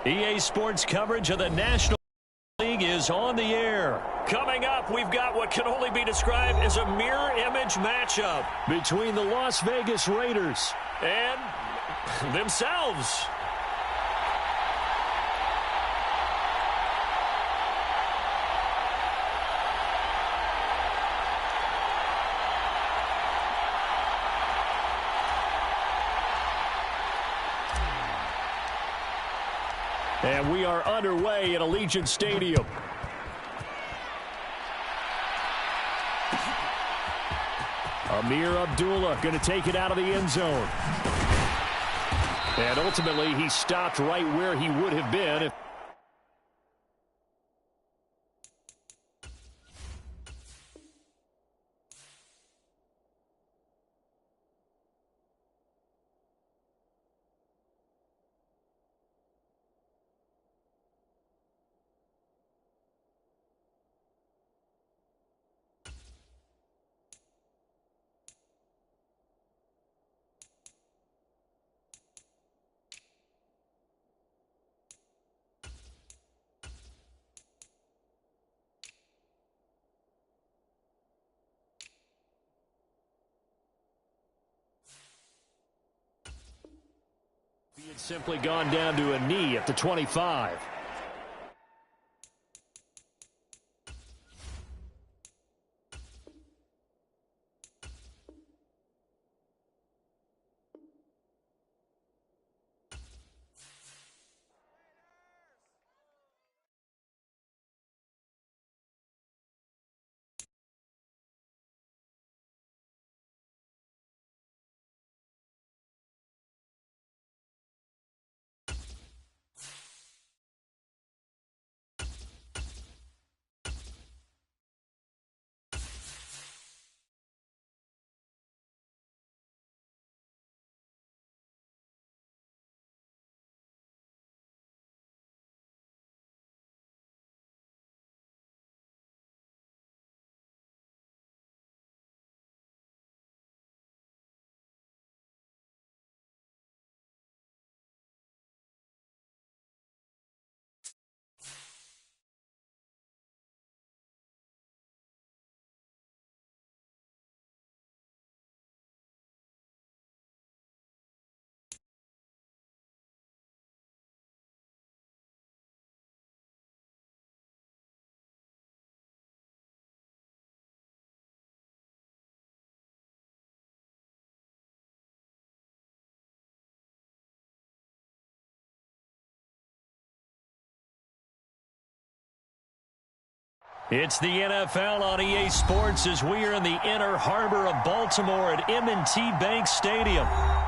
[SPEAKER 1] EA Sports coverage of the National League is on the air. Coming up, we've got what can only be described as a mirror image matchup between the Las Vegas Raiders and themselves. And we are underway at Allegiant Stadium. Amir Abdullah going to take it out of the end zone. And ultimately, he stopped right where he would have been if he had simply gone down to a knee at the 25. It's the NFL on EA Sports as we are in the inner harbor of Baltimore at M&T Bank Stadium.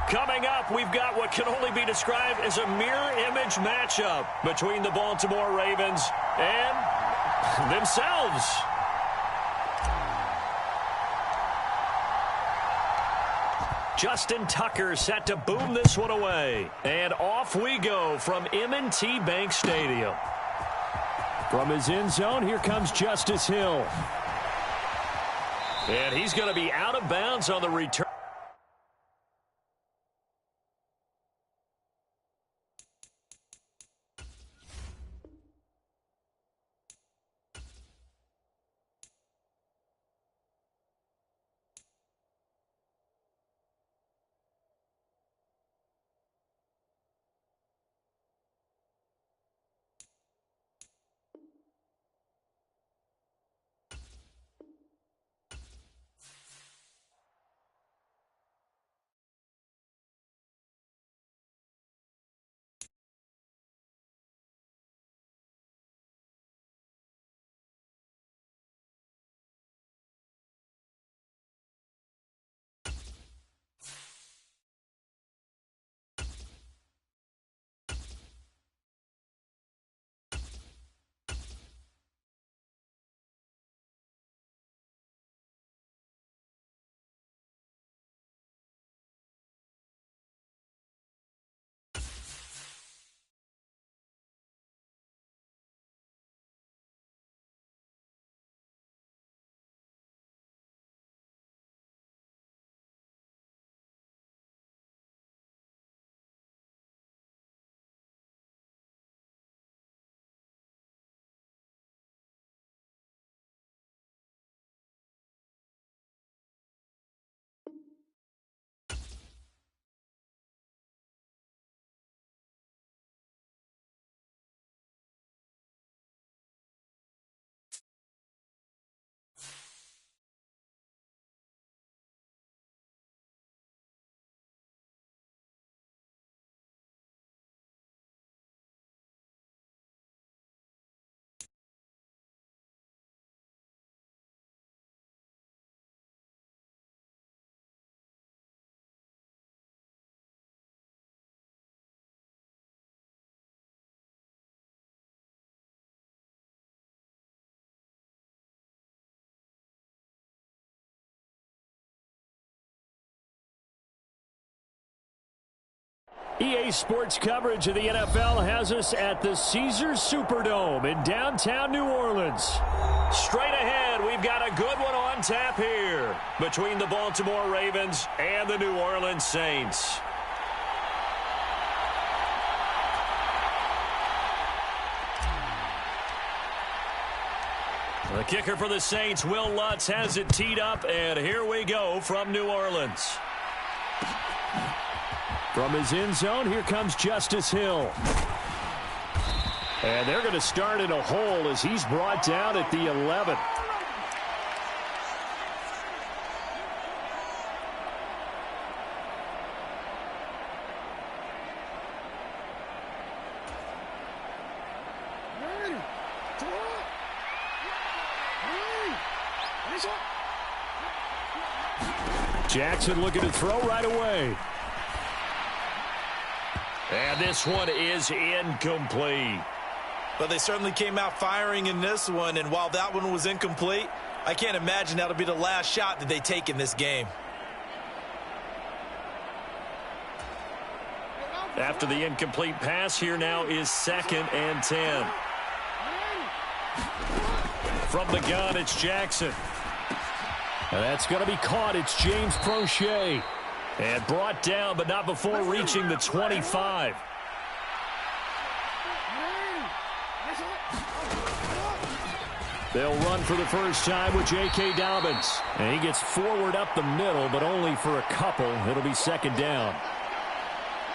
[SPEAKER 1] Coming up, we've got what can only be described as a mirror image matchup between the Baltimore Ravens and themselves. Justin Tucker set to boom this one away. And off we go from M&T Bank Stadium. From his end zone, here comes Justice Hill. And he's going to be out of bounds on the return. EA Sports coverage of the NFL has us at the Caesars Superdome in downtown New Orleans. Straight ahead, we've got a good one on tap here between the Baltimore Ravens and the New Orleans Saints. The kicker for the Saints, Will Lutz, has it teed up, and here we go from New Orleans. From his end zone, here comes Justice Hill. And they're going to start in a hole as he's brought down at the 11. Jackson looking to throw right away. And this one is incomplete.
[SPEAKER 2] But they certainly came out firing in this one, and while that one was incomplete, I can't imagine that'll be the last shot that they take in this game.
[SPEAKER 1] After the incomplete pass, here now is 2nd and 10. From the gun, it's Jackson. And that's going to be caught. It's James Prochet. And brought down, but not before reaching the 25. They'll run for the first time with J.K. Dobbins. And he gets forward up the middle, but only for a couple. It'll be 2nd down.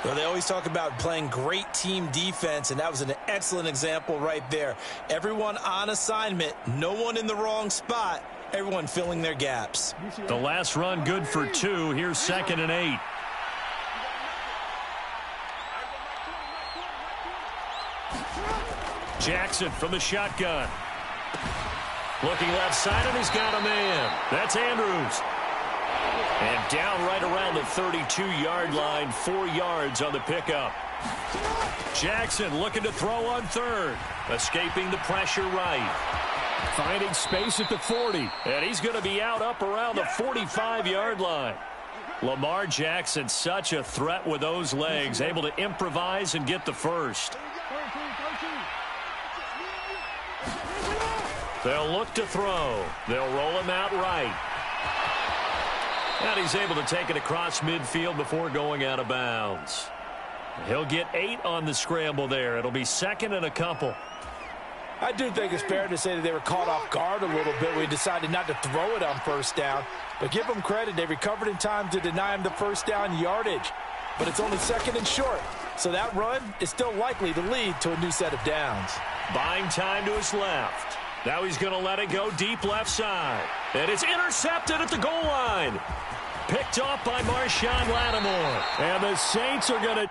[SPEAKER 2] Well, they always talk about playing great team defense, and that was an excellent example right there. Everyone on assignment, no one in the wrong spot, everyone filling their gaps.
[SPEAKER 1] The last run good for 2. Here's 2nd and 8. Jackson from the shotgun. Looking left side, and he's got a man. That's Andrews. And down right around the 32-yard line, 4 yards on the pickup. Jackson looking to throw on 3rd. Escaping the pressure right. Finding space at the 40. And he's going to be out up around the 45-yard line. Lamar Jackson, such a threat with those legs, able to improvise and get the first. They'll look to throw. They'll roll him out right. And he's able to take it across midfield before going out of bounds. He'll get 8 on the scramble there. It'll be 2nd and a couple.
[SPEAKER 2] I do think it's fair to say that they were caught off guard a little bit when we decided not to throw it on first down. But give them credit. They recovered in time to deny him the first down yardage. But it's only 2nd and short. So that run is still likely to lead to a new set of downs.
[SPEAKER 1] Buying time to his left. Now he's going to let it go deep left side. And it's intercepted at the goal line. Picked off by Marshawn Lattimore. And the Saints are going to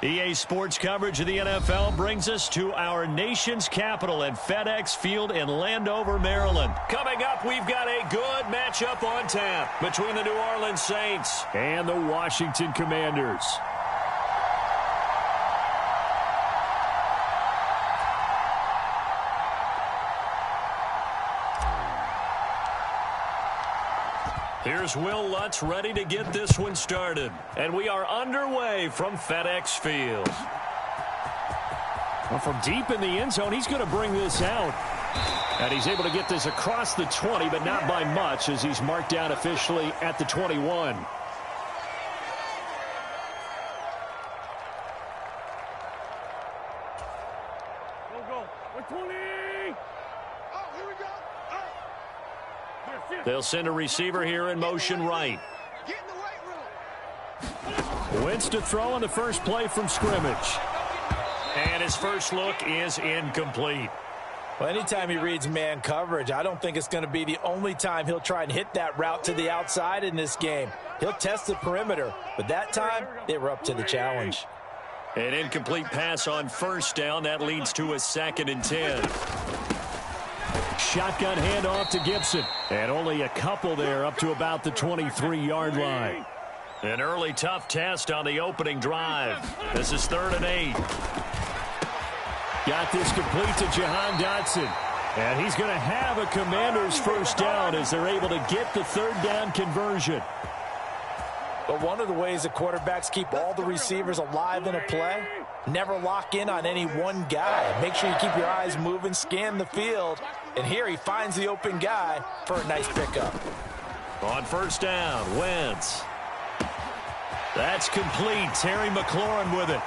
[SPEAKER 1] EA Sports coverage of the NFL brings us to our nation's capital at FedEx Field in Landover, Maryland. Coming up, we've got a good matchup on tap between the New Orleans Saints and the Washington Commanders. Here's Will Lutz ready to get this one started. And we are underway from FedEx Field. Well, from deep in the end zone, he's going to bring this out. And he's able to get this across the 20, but not by much, as he's marked down officially at the 21. They'll send a receiver here in motion right. Wentz to throw on the first play from scrimmage. And his first look is incomplete.
[SPEAKER 2] Well, anytime he reads man coverage, I don't think it's going to be the only time he'll try and hit that route to the outside in this game. He'll test the perimeter, but that time they were up to the challenge.
[SPEAKER 1] An incomplete pass on first down. That leads to a 2nd and 10. Shotgun handoff to Gibson. And only a couple there up to about the 23-yard line. An early tough test on the opening drive. This is 3rd and 8. Got this complete to Jahan Dotson. And he's going to have a Commanders first down as they're able to get the 3rd down conversion.
[SPEAKER 2] But one of the ways that quarterbacks keep all the receivers alive in a play, never lock in on any one guy. Make sure you keep your eyes moving, scan the field. And here he finds the open guy for a nice pickup.
[SPEAKER 1] On first down, Wentz. That's complete. Terry McLaurin with it.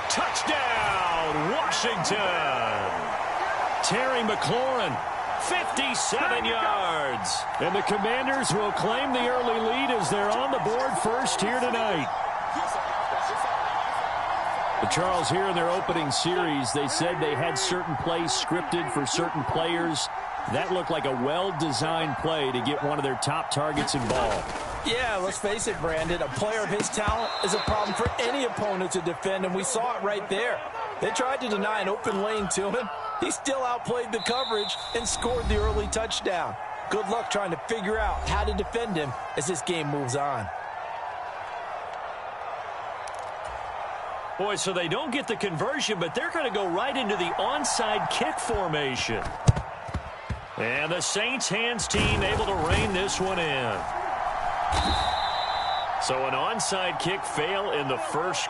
[SPEAKER 1] Touchdown, Washington. Terry McLaurin, 57 yards. And the Commanders will claim the early lead as they're on the board first here tonight. But Charles, here in their opening series, they said they had certain plays scripted for certain players. That looked like a well-designed play to get one of their top targets involved.
[SPEAKER 2] Yeah, let's face it, Brandon. A player of his talent is a problem for any opponent to defend, and we saw it right there. They tried to deny an open lane to him. He still outplayed the coverage and scored the early touchdown. Good luck trying to figure out how to defend him as this game moves on.
[SPEAKER 1] Boy, so they don't get the conversion, but they're going to go right into the onside kick formation. And the Saints hands team able to rein this one in. So an onside kick fail in the first.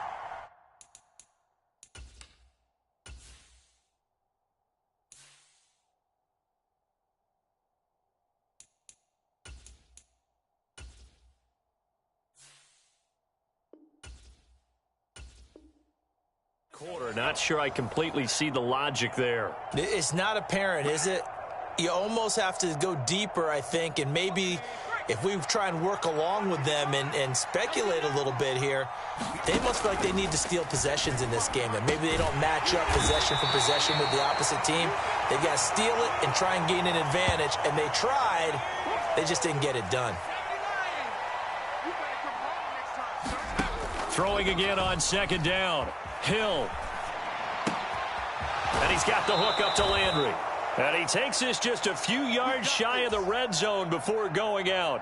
[SPEAKER 1] Quarter. Not sure I completely see the logic there.
[SPEAKER 2] It's not apparent, is it? You almost have to go deeper, I think, and maybe if we try and work along with them and speculate a little bit here, they must feel like they need to steal possessions in this game, and maybe they don't match up possession for possession with the opposite team. They've got to steal it and try and gain an advantage, and they tried. They just didn't get it done.
[SPEAKER 1] Throwing again on 2nd down. Hill. And he's got the hook up to Landry. And he takes this just a few yards shy of the red zone before going out.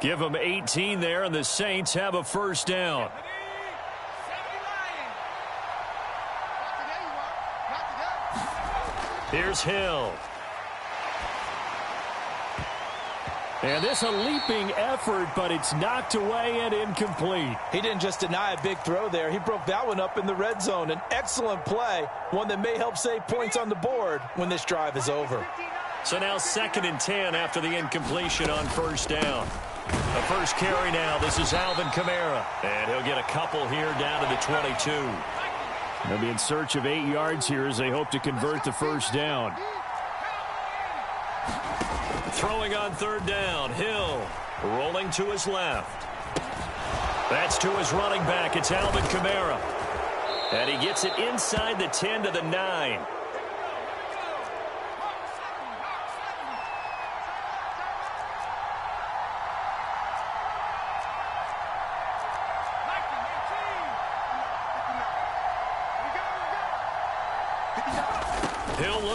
[SPEAKER 1] Give him 18 there, and the Saints have a first down. Here's Hill. And this a leaping effort, but it's knocked away and incomplete.
[SPEAKER 2] He didn't just deny a big throw there. He broke that one up in the red zone. An excellent play, one that may help save points on the board when this drive is over.
[SPEAKER 1] So now 2nd and 10 after the incompletion on first down. The first carry now. This is Alvin Kamara. And he'll get a couple here down to the 22. They'll be in search of 8 yards here as they hope to convert the first down. Throwing on 3rd down. Hill rolling to his left. That's to his running back. It's Alvin Kamara. And he gets it inside the 10 to the 9.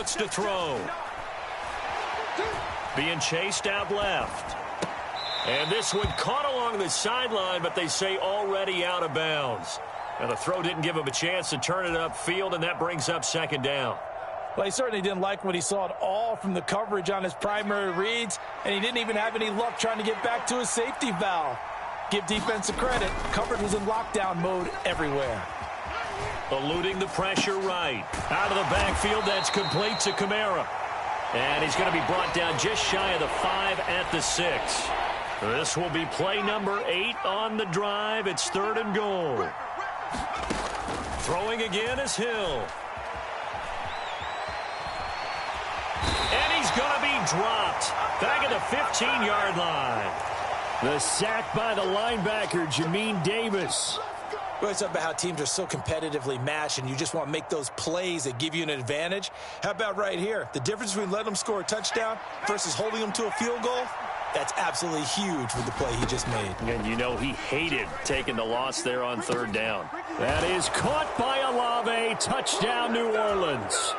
[SPEAKER 1] looks to throw. Being chased out left. And this one caught along the sideline, but they say already out of bounds. And the throw didn't give him a chance to turn it upfield, and that brings up second down.
[SPEAKER 2] Well, he certainly didn't like what he saw at all from the coverage on his primary reads, and he didn't even have any luck trying to get back to his safety valve. Give defensive credit. Coverage was in lockdown mode everywhere.
[SPEAKER 1] Eluding the pressure right. Out of the backfield, that's complete to Kamara. And he's going to be brought down just shy of the 5 at the 6. This will be play number 8 on the drive. It's 3rd and goal. Throwing again is Hill. And he's going to be dropped back at the 15-yard line. The sack by the linebacker, Jamin Davis.
[SPEAKER 2] We always talk about how teams are so competitively matched and you just want to make those plays that give you an advantage. How about right here? The difference between letting them score a touchdown versus holding them to a field goal? That's absolutely huge with the play he just made.
[SPEAKER 1] And you know he hated taking the loss there on 3rd down. That is caught by Olave. Touchdown, New Orleans.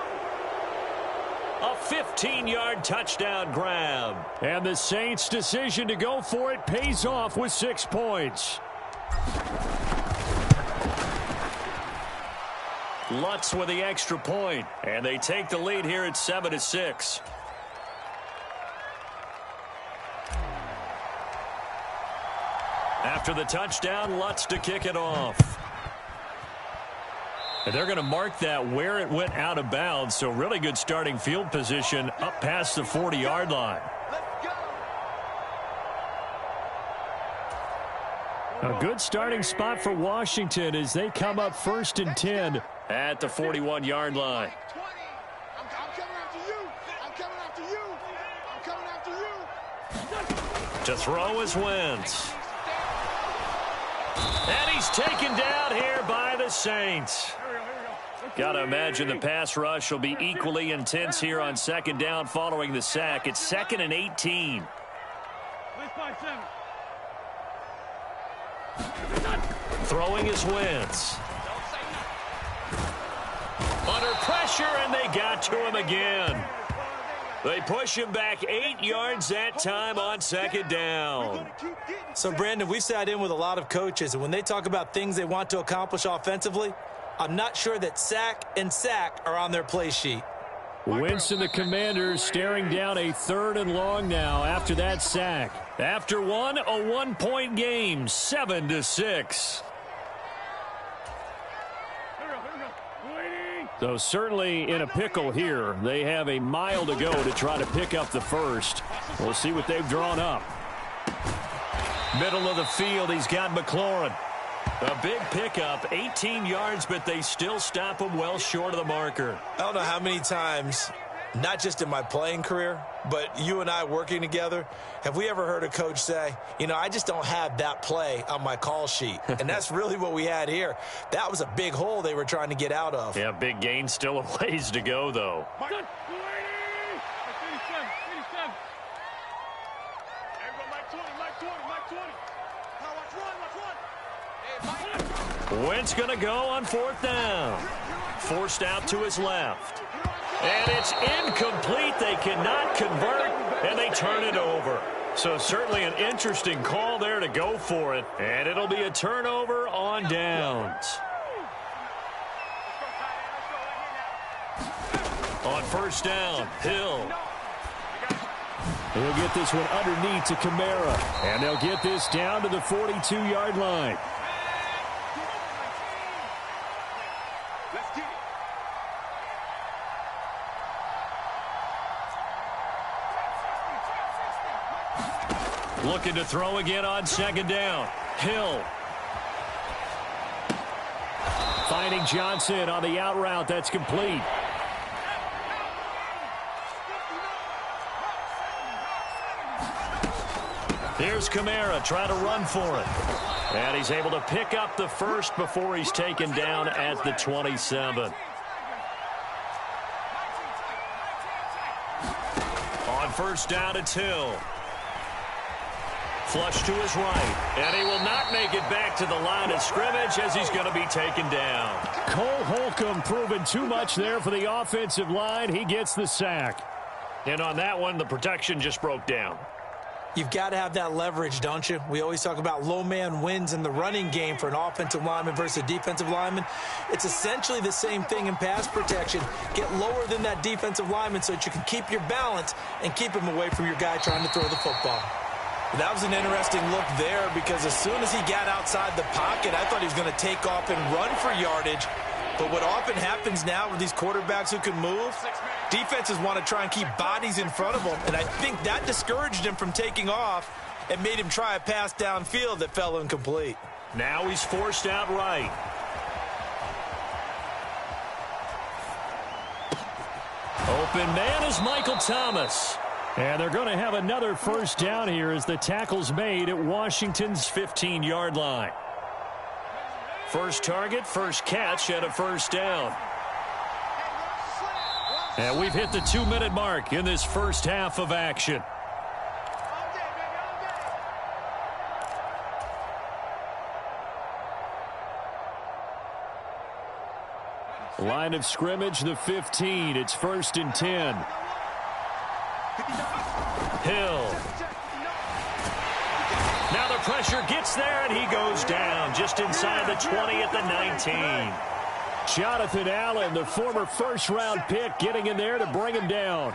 [SPEAKER 1] A 15-yard touchdown grab. And the Saints' decision to go for it pays off with 6 points. Lutz with the extra point. And they take the lead here at 7-6. After the touchdown, Lutz to kick it off. And they're going to mark that where it went out of bounds. So really good starting field position up past the 40-yard line. A good starting spot for Washington as they come up 1st and 10 at the 41-yard line.
[SPEAKER 3] I'm coming after you. I'm coming after you. I'm coming after you.
[SPEAKER 1] To throw is Wentz. And he's taken down here by the Saints. Got to imagine the pass rush will be equally intense here on 2nd down following the sack. It's 2nd and 18. Throwing is Wentz. Under pressure, and they got to him again. They push him back 8 yards that time on 2nd down.
[SPEAKER 2] So, Brandon, we've sat in with a lot of coaches, and when they talk about things they want to accomplish offensively, I'm not sure that sack and sack are on their play sheet.
[SPEAKER 1] Wentz and the Commanders staring down a 3rd and long now after that sack. After one, a 1-point game, 7-6. So certainly in a pickle here. They have a mile to go to try to pick up the first. We'll see what they've drawn up. Middle of the field, he's got McLaurin. A big pickup, 18 yards, but they still stop him well short of the marker.
[SPEAKER 2] I don't know how many times, not just in my playing career, but you and I working together, have we ever heard a coach say, you know, I just don't have that play on my call sheet. And that's really what we had here. That was a big hole they were trying to get out of.
[SPEAKER 1] Yeah, big gain, still a ways to go, though. Wentz going to go on 4th down. Forced out to his left. And it's incomplete. They cannot convert, and they turn it over. So certainly an interesting call there to go for it. And it'll be a turnover on downs. On 1st down, Hill. They'll get this one underneath to Kamara. And they'll get this down to the 42-yard line. Looking to throw again on 2nd down. Hill. Finding Johnson on the out route. That's complete. Here's Kamara trying to run for it. And he's able to pick up the first before he's taken down at the 27. On 1st down, it's Hill. Flush to his right. And he will not make it back to the line of scrimmage as he's going to be taken down.
[SPEAKER 2] Cole Holcomb proving too much there for the offensive line. He gets the sack.
[SPEAKER 1] And on that one, the protection just broke down.
[SPEAKER 4] You've got to have that leverage, don't you? We always talk about low man wins in the running game for an offensive lineman versus a defensive lineman. It's essentially the same thing in pass protection. Get lower than that defensive lineman so that you can keep your balance and keep him away from your guy trying to throw the football.
[SPEAKER 2] That was an interesting look there because as soon as he got outside the pocket, I thought he was going to take off and run for yardage. But what often happens now with these quarterbacks who can move, defenses want to try and keep bodies in front of them. And I think that discouraged him from taking off and made him try a pass downfield that fell incomplete.
[SPEAKER 1] Now he's forced out right. Open man is Michael Thomas.
[SPEAKER 2] And they're going to have another first down here as the tackle's made at Washington's 15-yard line.
[SPEAKER 1] First target, first catch, and a first down.
[SPEAKER 2] And we've hit the 2-minute mark in this first half of action. Line of scrimmage, the 15. It's 1st and 10.
[SPEAKER 1] Hill. Now the pressure gets there, and he goes down just inside the 20 at the 19.
[SPEAKER 2] Jonathan Allen, the former first-round pick, getting in there to bring him down.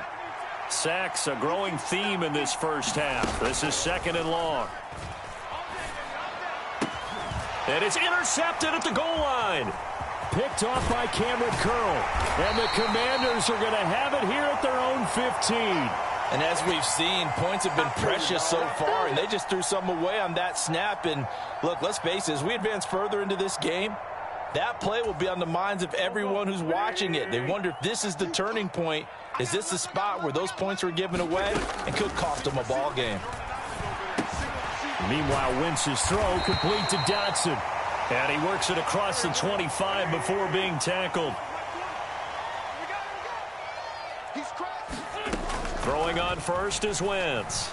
[SPEAKER 1] Sacks, a growing theme in this first half. This is 2nd and long. And it's intercepted at the goal line.
[SPEAKER 2] Picked off by Cameron Curl. And the Commanders are going to have it here at their own 15.
[SPEAKER 5] And as we've seen, points have been precious so far, and they just threw some away on that snap. And look, let's face it, as we advance further into this game, that play will be on the minds of everyone who's watching it. They wonder if this is the turning point. Is this the spot where those points were given away and could cost them a ball game?
[SPEAKER 2] Meanwhile, Wentz's throw complete to Dotson.
[SPEAKER 1] And he works it across the 25 before being tackled. Throwing on first is Wentz.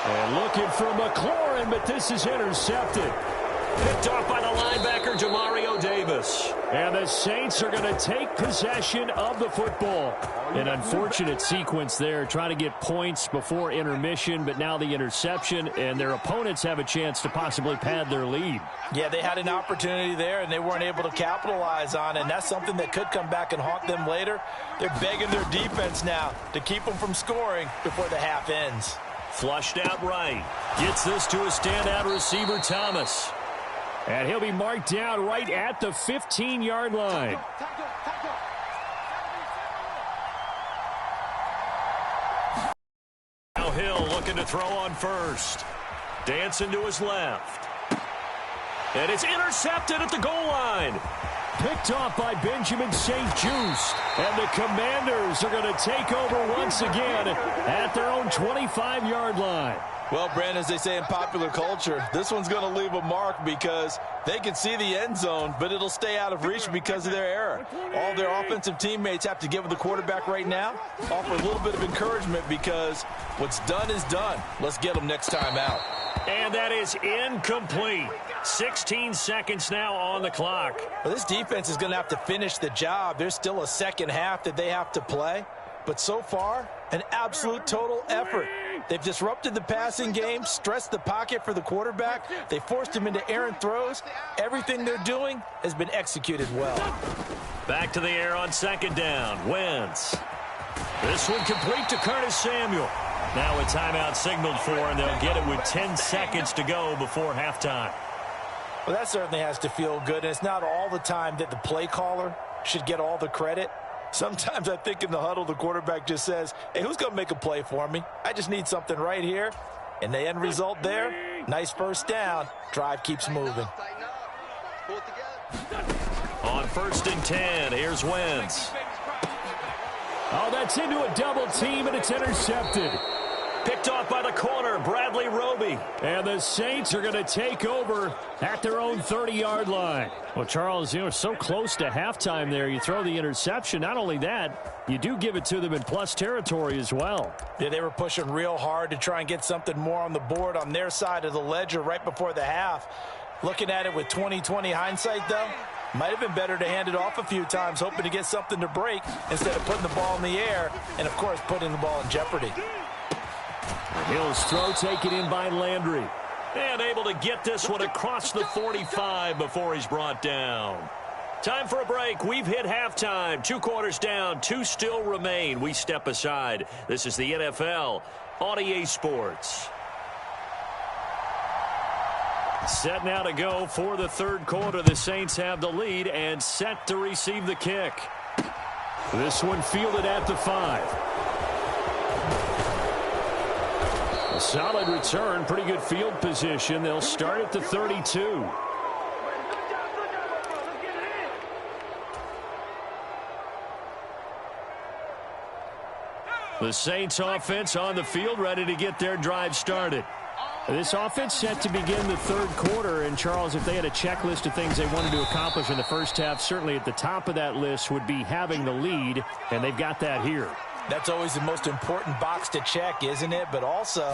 [SPEAKER 2] And looking for McLaurin, but this is intercepted.
[SPEAKER 1] Picked off by the linebacker, Demario Davis.
[SPEAKER 2] And the Saints are going to take possession of the football. An unfortunate sequence there, trying to get points before intermission, but now the interception, and their opponents have a chance to possibly pad their lead.
[SPEAKER 4] Yeah, they had an opportunity there, and they weren't able to capitalize on it, and that's something that could come back and haunt them later. They're begging their defense now to keep them from scoring before the half ends.
[SPEAKER 1] Flushed out right. Gets this to a standout receiver, Thomas.
[SPEAKER 2] And he'll be marked down right at the 15-yard line.
[SPEAKER 1] Now Hill looking to throw on first. Dancing to his left. And it's intercepted at the goal line.
[SPEAKER 2] Picked off by Benjamin St-Juste. And the Commanders are going to take over once again at their own 25-yard line.
[SPEAKER 5] Well, Brandon, as they say in popular culture, this one's going to leave a mark because they can see the end zone, but it'll stay out of reach because of their error. All their offensive teammates have to give the quarterback right now, offer a little bit of encouragement because what's done is done. Let's get them next time out.
[SPEAKER 1] And that is incomplete. 16 seconds now on the clock.
[SPEAKER 4] Well, this defense is going to have to finish the job. There's still a second half that they have to play. But so far, an absolute total effort. They've disrupted the passing game, stressed the pocket for the quarterback. They forced him into errant throws. Everything they're doing has been executed well.
[SPEAKER 1] Back to the air on 2nd down. Wentz. This one complete to Curtis Samuel. Now a timeout signaled for, and they'll get it with 10 seconds to go before halftime.
[SPEAKER 4] Well, that certainly has to feel good. And it's not all the time that the play caller should get all the credit. Sometimes I think in the huddle, the quarterback just says, hey, who's going to make a play for me? I just need something right here. And the end result there, nice first down. Drive keeps moving.
[SPEAKER 1] On 1st and 10, here's Wentz.
[SPEAKER 2] Oh, that's into a double team, and it's intercepted.
[SPEAKER 1] Picked off by the corner, Bradley Roby. And the Saints are going to take over at their own 30-yard line. Well, Charles, you know, so close to halftime there. You throw the interception. Not only that, you do give it to them in plus territory as well.
[SPEAKER 2] Yeah, they were pushing real hard to try and get something more on the board on their side of the ledger right before the half. Looking at it with 20/20 hindsight, though, might have been better to hand it off a few times, hoping to get something to break instead of putting the ball in the air and, of course, putting the ball in jeopardy.
[SPEAKER 1] Hill's throw taken in by Landry. And able to get this one across the 45 before he's brought down. Time for a break. We've hit halftime. 2 quarters down. 2 still remain. We step aside. This is the NFL on EA Sports. Set now to go for the third quarter. The Saints have the lead and set to receive the kick. This one fielded at the 5. A solid return, pretty good field position. They'll start at the 32. The Saints offense on the field, ready to get their drive started. This offense set to begin the third quarter, and Charles, if they had a checklist of things they wanted to accomplish in the first half, certainly at the top of that list would be having the lead, and they've got that here.
[SPEAKER 2] That's always the most important box to check, isn't it? But also,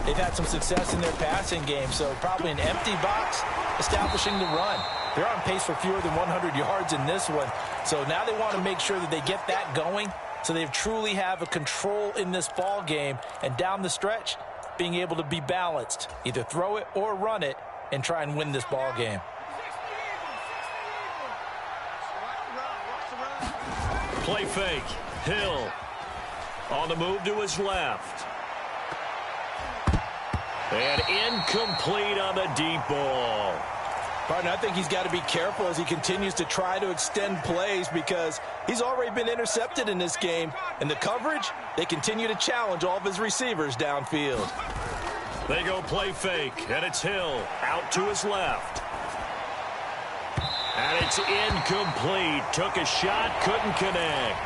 [SPEAKER 2] they've had some success in their passing game, so probably an empty box, establishing the run. They're on pace for fewer than 100 yards in this one, so now they want to make sure that they get that going so they truly have a control in this ball game, and down the stretch, being able to be balanced, either throw it or run it, and try and win this ball game.
[SPEAKER 1] Play fake. Hill on the move to his left. And incomplete on the deep ball.
[SPEAKER 2] Partner, I think he's got to be careful as he continues to try to extend plays because he's already been intercepted in this game. And the coverage, they continue to challenge all of his receivers downfield.
[SPEAKER 1] They go play fake, and it's Hill out to his left. And it's incomplete. Took a shot, couldn't connect.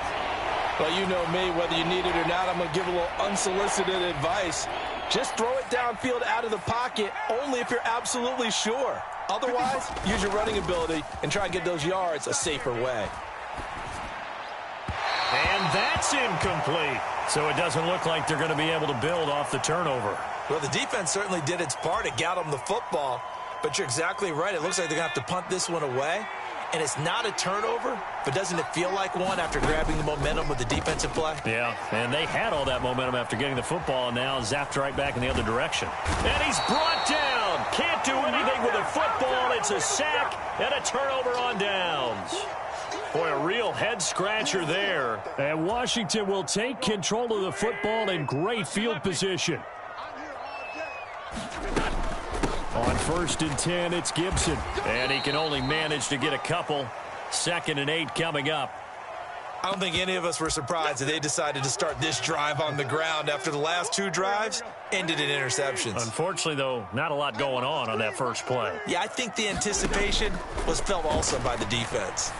[SPEAKER 2] Well, you know me, whether you need it or not, I'm going to give a little unsolicited advice. Just throw it downfield out of the pocket only if you're absolutely sure. Otherwise, use your running ability and try and get those yards a safer way.
[SPEAKER 1] And that's incomplete. So it doesn't look like they're going to be able to build off the turnover.
[SPEAKER 2] Well, the defense certainly did its part to get them the football. But you're exactly right. It looks like they're going to have to punt this one away. And it's not a turnover, but doesn't it feel like one after grabbing the momentum with the defensive play?
[SPEAKER 1] Yeah, and they had all that momentum after getting the football, and now zapped right back in the other direction. And he's brought down. Can't do anything with the football. It's a sack and a turnover on downs. Boy, a real head-scratcher there. And Washington will take control of the football in great field position. On 1st and 10, it's Gibson. And he can only manage to get a couple. 2nd and 8 coming up.
[SPEAKER 2] I don't think any of us were surprised that they decided to start this drive on the ground after the last 2 drives ended in interceptions.
[SPEAKER 1] Unfortunately, though, not a lot going on that first play.
[SPEAKER 2] Yeah, I think the anticipation was felt also by the defense.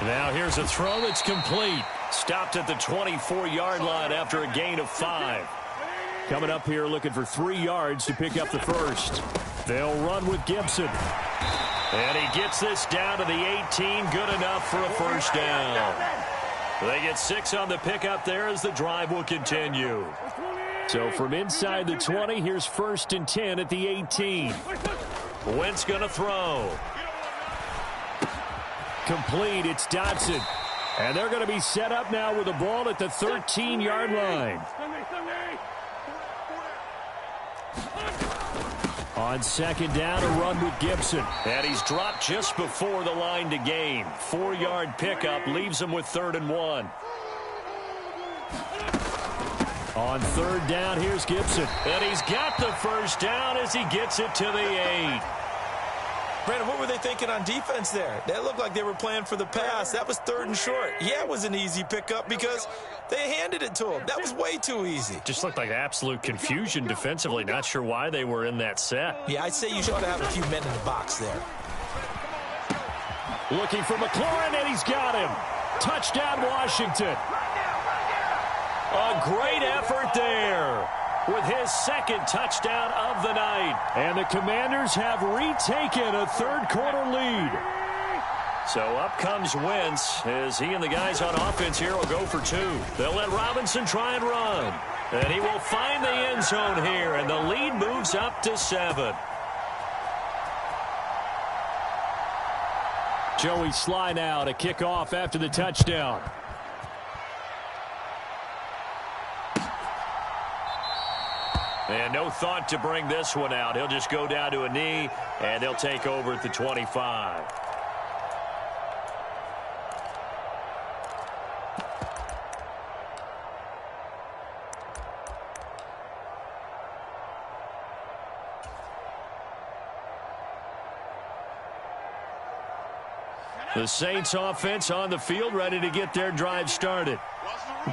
[SPEAKER 1] Now here's a throw that's complete. Stopped at the 24-yard line after a gain of 5. Coming up here looking for 3 yards to pick up the first. They'll run with Gibson. And he gets this down to the 18. Good enough for a first down. They get 6 on the pickup there as the drive will continue. So from inside the 20, here's 1st and 10 at the 18. Wentz going to throw. Complete. It's Dotson. And they're going to be set up now with the ball at the 13-yard line. On 2nd down, a run with Gibson. And he's dropped just before the line to gain. 4-yard pickup leaves him with 3rd and 1. On 3rd down, here's Gibson. And he's got the first down as he gets it to the 8.
[SPEAKER 2] Brandon, what were they thinking on defense there? That looked like they were playing for the pass. That was 3rd and short. Yeah, it was an easy pickup because they handed it to him. That was way too easy.
[SPEAKER 1] Just looked like absolute confusion defensively. Not sure why they were in that set.
[SPEAKER 2] Yeah, I'd say you should have a few men in the box there.
[SPEAKER 1] Looking for McLaurin, and he's got him. Touchdown, Washington. A great effort there with his second touchdown of the night. And the Commanders have retaken a third-quarter lead. So up comes Wentz as he and the guys on offense here will go for two. They'll let Robinson try and run. And he will find the end zone here, and the lead moves up to 7. Joey Sly now to kick off after the touchdown. And no thought to bring this one out. He'll just go down to a knee, and they'll take over at the 25. The Saints offense on the field, ready to get their drive started.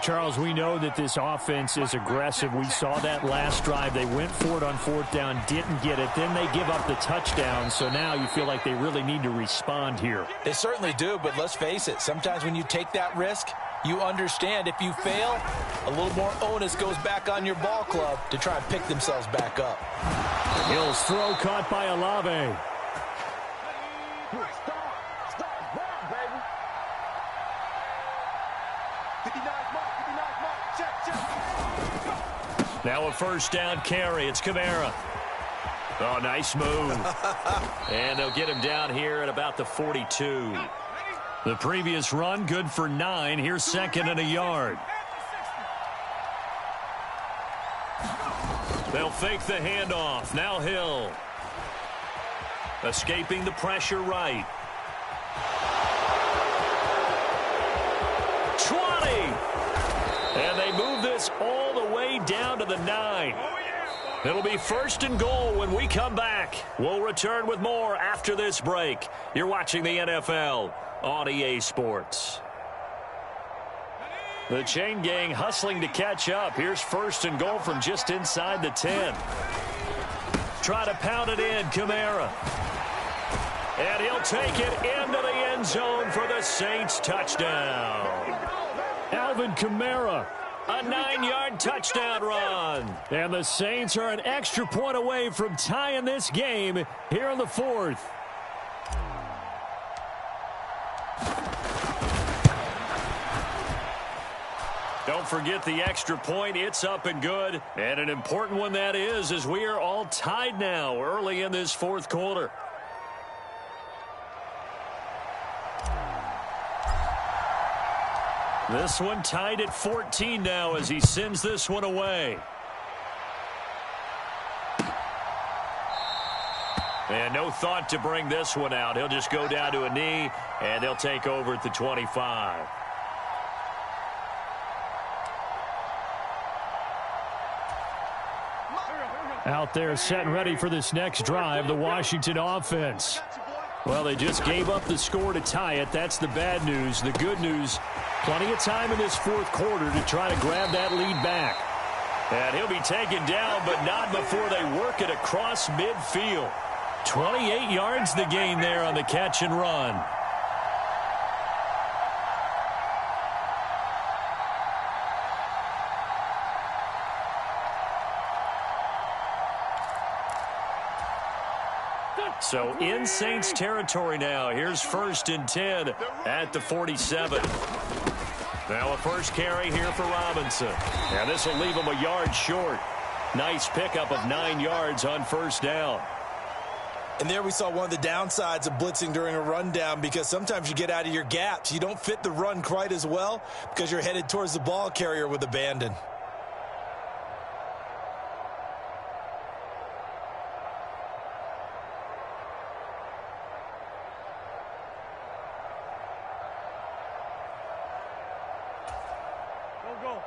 [SPEAKER 6] Charles, we know that this offense is aggressive. We saw that last drive. They went for it on fourth down, didn't get it. Then they give up the touchdown. So now you feel like they really need to respond here.
[SPEAKER 2] They certainly do, but let's face it. Sometimes when you take that risk, you understand if you fail, a little more onus goes back on your ball club to try and pick themselves back up.
[SPEAKER 1] Hill's throw caught by Olave. Now a first down carry. It's Kamara. Oh, nice move. And they'll get him down here at about the 42. The previous run, good for 9. Here's second and a yard. They'll fake the handoff. Now Hill. Escaping the pressure right. 20. And they move this all the way down to the 9. It'll be first and goal when we come back. We'll return with more after this break. You're watching the NFL on EA Sports. The chain gang hustling to catch up. Here's first and goal from just inside the 10. Try to pound it in, Kamara. And he'll take it into the end zone for the Saints touchdown. Alvin Kamara, a 9-yard touchdown run. And the Saints are an extra point away from tying this game here in the fourth. Don't forget the extra point. It's up and good. And an important one that is, as we are all tied now early in this fourth quarter. This one tied at 14 now as he sends this one away. And no thought to bring this one out. He'll just go down to a knee, and they'll take over at the 25.
[SPEAKER 6] Out there set and ready for this next drive, the Washington offense.
[SPEAKER 1] Well, they just gave up the score to tie it. That's the bad news. The good news, plenty of time in this fourth quarter to try to grab that lead back. And he'll be taken down, but not before they work it across midfield. 28 yards the gain there on the catch and run. So in Saints territory now. Here's first and 10 at the 47. Now a first carry here for Robinson. And this will leave him a yard short. Nice pickup of 9 yards on first down.
[SPEAKER 2] And there we saw one of the downsides of blitzing during a rundown, because sometimes you get out of your gaps. You don't fit the run quite as well because you're headed towards the ball carrier with abandon.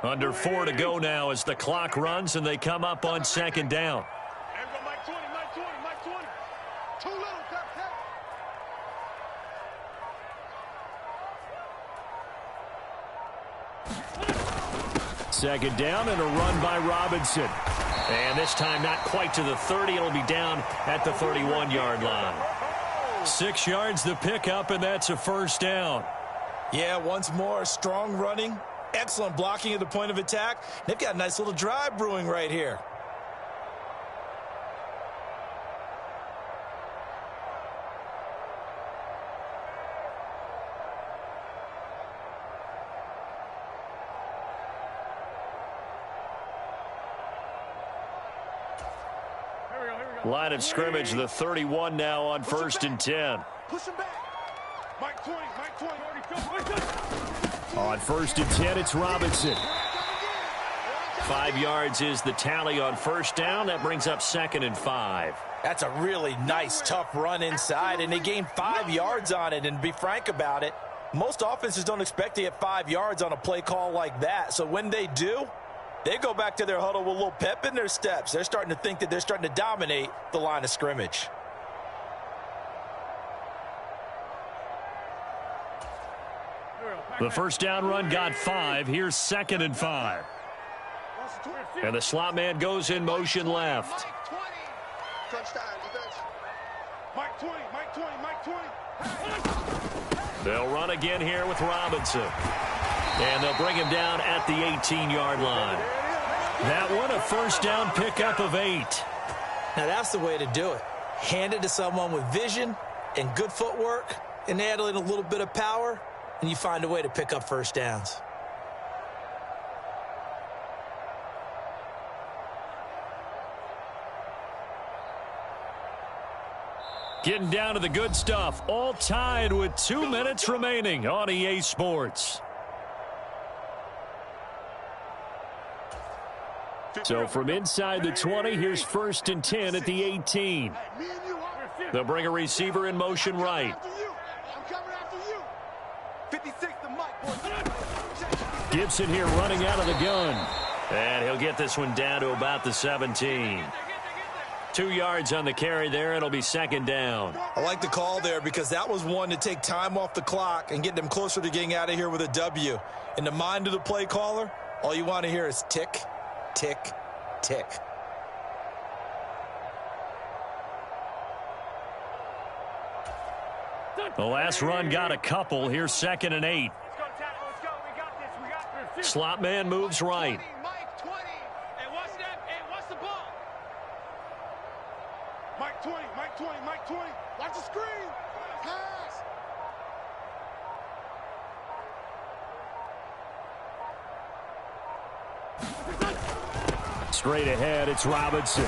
[SPEAKER 1] Under 4 to go now as the clock runs and they come up on second down. Second down and a run by Robinson. And this time not quite to the 30. It'll be down at the 31-yard line. 6 yards the pickup, and that's a first down.
[SPEAKER 2] Yeah, once more, strong running.
[SPEAKER 4] Excellent blocking at the point of attack. They've got a nice little drive brewing right here.
[SPEAKER 1] Line of scrimmage, the 31 now on 1st and 10.
[SPEAKER 3] Push him back. Mike 20, Mike 20.
[SPEAKER 1] On 1st and 10, it's Robinson. 5 yards is the tally on 1st down. That brings up 2nd and 5.
[SPEAKER 4] That's a really nice, tough run inside, and they gained 5 yards on it. And to be frank about it, most offenses don't expect to get 5 yards on a play call like that. So when they do, they go back to their huddle with a little pep in their steps. They're starting to think that they're starting to dominate the line of scrimmage.
[SPEAKER 1] The 1st down run got 5. Here's 2nd and 5. And the slot man goes in motion left.
[SPEAKER 3] Touchdown, defense. Mike 20, Mike 20, Mike 20.
[SPEAKER 1] They'll run again here with Robinson. And they'll bring him down at the 18-yard line. That one, a 1st down pickup of 8.
[SPEAKER 4] Now that's the way to do it. Hand it to someone with vision and good footwork, and add in a little bit of power, and you find a way to pick up 1st downs.
[SPEAKER 1] Getting down to the good stuff. All tied with 2 minutes remaining on EA Sports. So from inside the 20, here's 1st and 10 at the 18. They'll bring a receiver in motion right.
[SPEAKER 3] I'm coming after you. 56 to Mike.
[SPEAKER 1] Gibson here running out of the gun. And he'll get this one down to about the 17. 2 yards on the carry there. It'll be 2nd down.
[SPEAKER 4] I like the call there because that was one to take time off the clock and get them closer to getting out of here with a W. In the mind of the play caller, all you want to hear is tick, tick, tick.
[SPEAKER 1] The last run got a couple. Here's 2nd and 8. Slot man moves right.
[SPEAKER 3] Mike 20. And what's that? And what's the ball? Mike 20, Mike 20, Mike 20. Watch the screen. Pass.
[SPEAKER 1] Straight ahead, it's Robinson.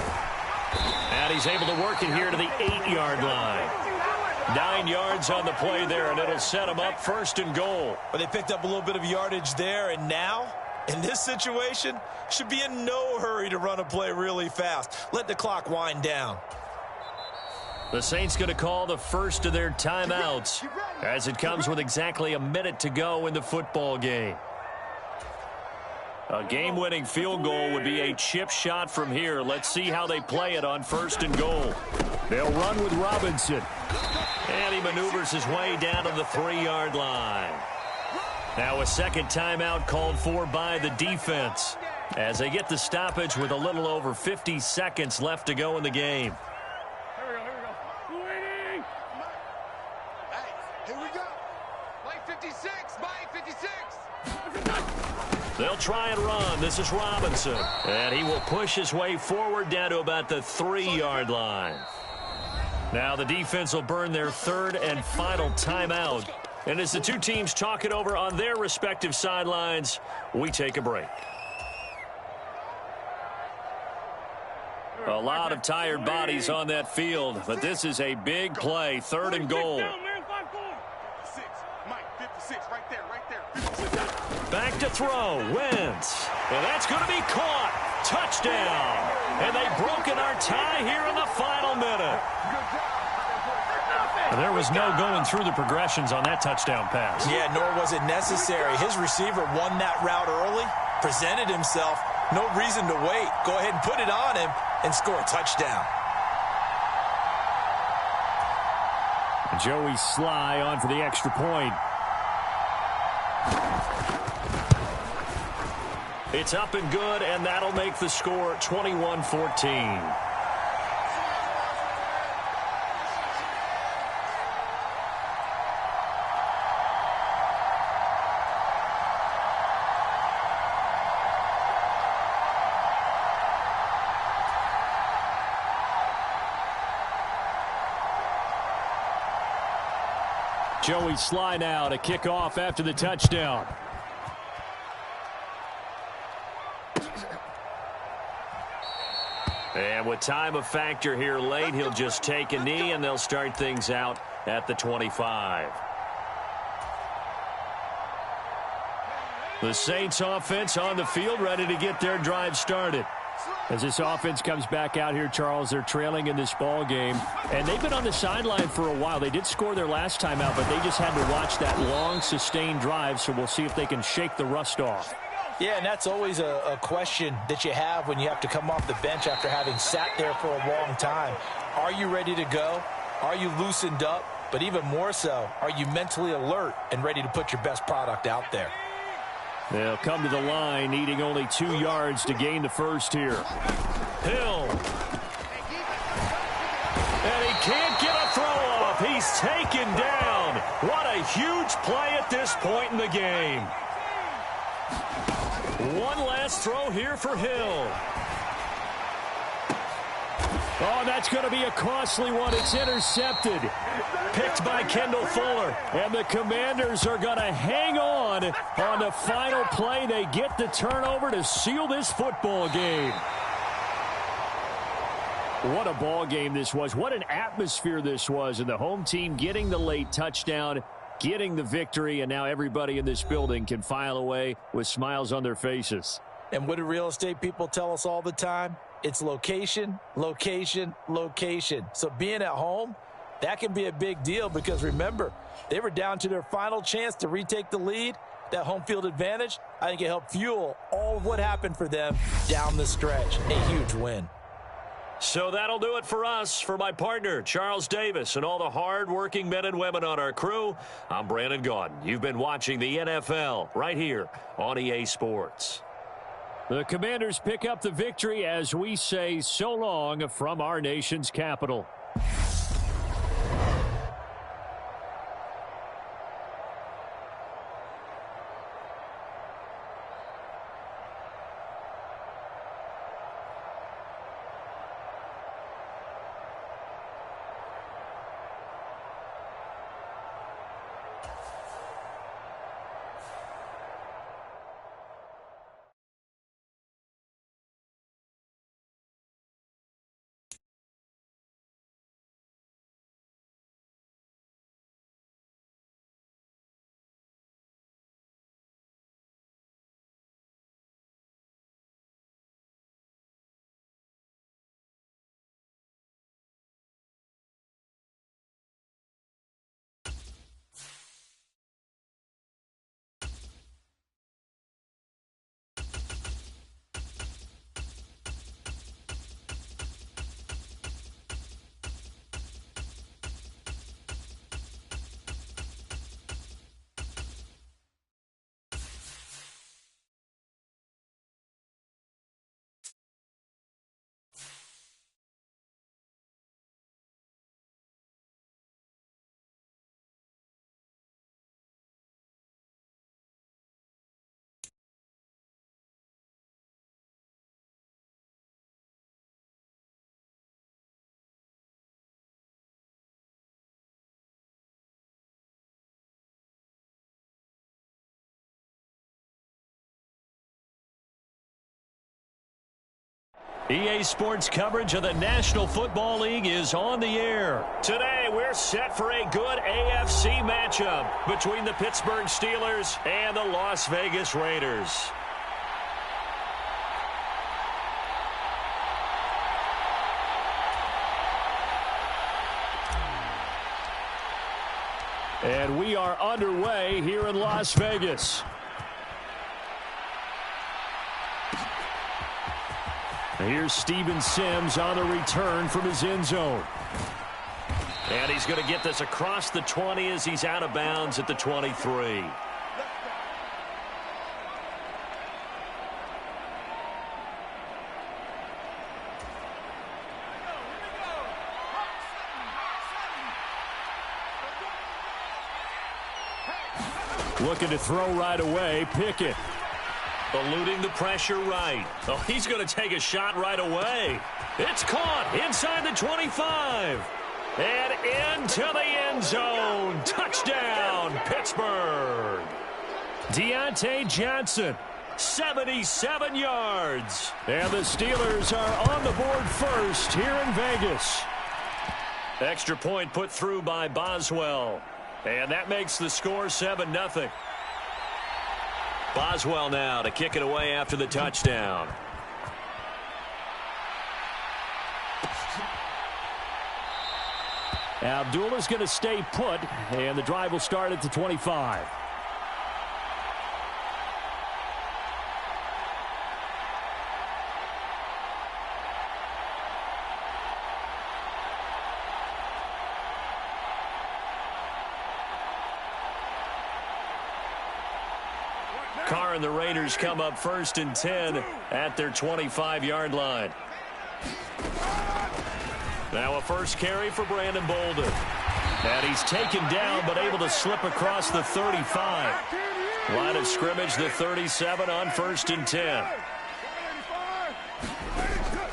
[SPEAKER 1] And he's able to work it here to the 8-yard line. 9 yards on the play there, and it'll set him up 1st and goal.
[SPEAKER 4] But they picked up a little bit of yardage there, and now, in this situation, should be in no hurry to run a play really fast. Let the clock wind down.
[SPEAKER 1] The Saints going to call the first of their timeouts as it comes with exactly a minute to go in the football game. A game-winning field goal would be a chip shot from here. Let's see how they play it on 1st and goal. They'll run with Robinson. And he maneuvers his way down to the 3-yard line. Now a second timeout called for by the defense as they get the stoppage with a little over 50 seconds left to go in the game.
[SPEAKER 3] Here we go. Mike 56, Mike 56.
[SPEAKER 1] They'll try and run. This is Robinson. And he will push his way forward down to about the 3-yard line. Now the defense will burn their 3rd and final timeout. And as the two teams talk it over on their respective sidelines, we take a break. A lot of tired bodies on that field, but this is a big play. 3rd and goal. Back to throw. Wentz. And that's going to be caught. Touchdown. And they've broken our tie here in the final minute. There was no going through the progressions on that touchdown pass.
[SPEAKER 4] Yeah, nor was it necessary. His receiver won that route early, presented himself. No reason to wait. Go ahead and put it on him and score a touchdown.
[SPEAKER 1] Joey Sly on for the extra point. It's up and good, and that'll make the score 21-14. Joey Sly now to kick off after the touchdown. And with time a factor here late, he'll just take a knee, and they'll start things out at the 25. The Saints offense on the field, ready to get their drive started. As this offense comes back out here, Charles, they're trailing in this ball game, and they've been on the sideline for a while. They did score their last time out, but they just had to watch that long, sustained drive, so we'll see if they can shake the rust off.
[SPEAKER 2] Yeah, and that's always a question that you have when you have to come off the bench after having sat there for a long time. Are you ready to go? Are you loosened up? But even more so, are you mentally alert and ready to put your best product out there?
[SPEAKER 1] They'll come to the line, needing only 2 yards to gain the first here. Hill. And he can't get a throw off. He's taken down. What a huge play at this point in the game. One last throw here for Hill. Oh, that's going to be a costly one. It's intercepted. Picked by Kendall Fuller. And the Commanders are going to hang on the final play. They get the turnover to seal this football game. What a ball game this was. What an atmosphere this was. And the home team getting the late touchdown, getting the victory, and now everybody in this building can file away with smiles on their faces.
[SPEAKER 2] And what do real estate people tell us all the time? It's location, location, location. So being at home, that can be a big deal because, remember, they were down to their final chance to retake the lead. That home field advantage, I think it helped fuel all of what happened for them down the stretch. A huge win.
[SPEAKER 1] So that'll do it for us. For my partner, Charles Davis, and all the hard-working men and women on our crew, I'm Brandon Gaudin. You've been watching the NFL right here on EA Sports. The Commanders pick up the victory as we say so long from our nation's capital. EA Sports coverage of the National Football League is on the air. Today, we're set for a good AFC matchup between the Pittsburgh Steelers and the Las Vegas Raiders. And we are underway here in Las Vegas. Here's Steven Sims on the return from his end zone. And he's going to get this across the 20 as he's out of bounds at the 23. Looking to throw right away, Pickett. Eluding the pressure right. Oh, he's going to take a shot right away. It's caught inside the 25. And into the end zone. Touchdown, Pittsburgh. Deontay Johnson, 77 yards. And the Steelers are on the board first here in Vegas. Extra point put through by Boswell. And that makes the score 7-0. Boswell now to kick it away after the touchdown.
[SPEAKER 6] Abdullah's going to stay put, and the drive will start at the 25.
[SPEAKER 1] Carr and the Raiders come up 1st and 10 at their 25-yard line. Now a first carry for Brandon Bolden. And he's taken down but able to slip across the 35. Line of scrimmage, the 37 on 1st and 10.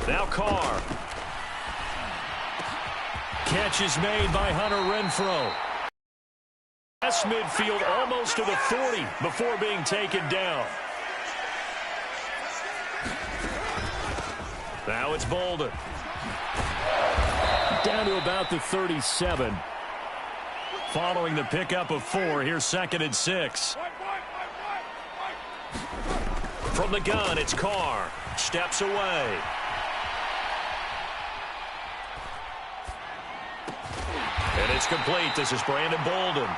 [SPEAKER 1] Now Carr. Catch is made by Hunter Renfrow. Past midfield almost to the 40 before being taken down. Now it's Bolden.
[SPEAKER 6] Down to about the 37.
[SPEAKER 1] Following the pickup of 4, here's 2nd and 6. From the gun, it's Carr. Steps away. And it's complete. This is Brandon Bolden.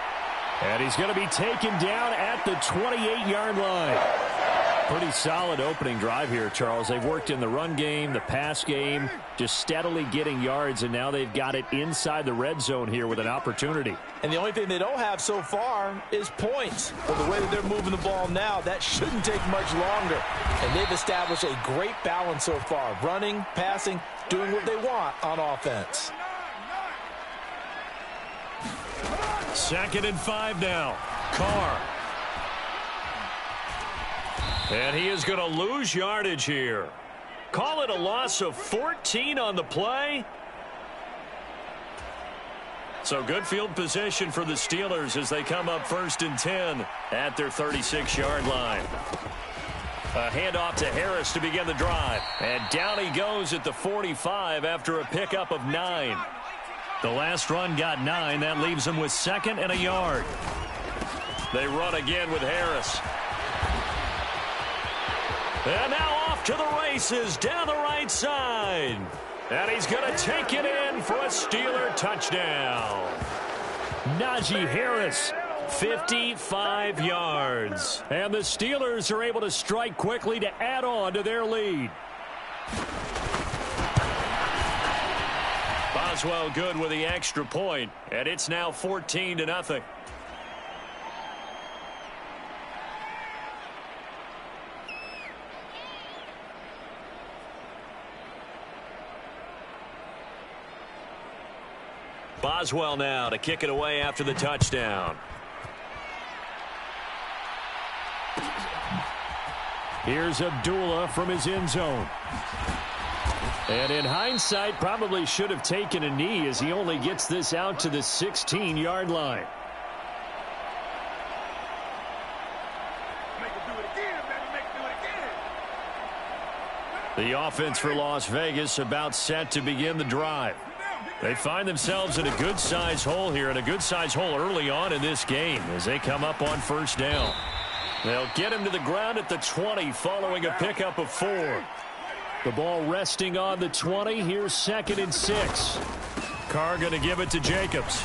[SPEAKER 6] And he's going to be taken down at the 28-yard line. Pretty solid opening drive here, Charles. They've worked in the run game, the pass game, just steadily getting yards, and now they've got it inside the red zone here with an opportunity.
[SPEAKER 2] And the only thing they don't have so far is points. But the way that they're moving the ball now, that shouldn't take much longer. And they've established a great balance so far. Running, passing, doing what they want on offense.
[SPEAKER 1] 2nd and 5 now. Carr. And he is going to lose yardage here. Call it a loss of 14 on the play. So good field position for the Steelers as they come up 1st and 10 at their 36-yard line. A handoff to Harris to begin the drive. And down he goes at the 45 after a pickup of 9. The last run got 9. That leaves them with 2nd and a yard. They run again with Harris. And now off to the races down the right side. And he's going to take it in for a Steeler touchdown.
[SPEAKER 6] Najee Harris, 55 yards. And the Steelers are able to strike quickly to add on to their lead.
[SPEAKER 1] Boswell good with the extra point, and it's now 14-0. Boswell now to kick it away after the touchdown.
[SPEAKER 6] Here's Abdullah from his end zone. And in hindsight, probably should have taken a knee as he only gets this out to the 16-yard line. The offense for Las Vegas about set to begin the drive. They find themselves in a good-sized hole here, and a good-sized hole early on in this game as they come up on 1st down. They'll get him to the ground at the 20 following a pickup of 4. The ball resting on the 20. Here's 2nd and 6.
[SPEAKER 1] Carr going to give it to Jacobs.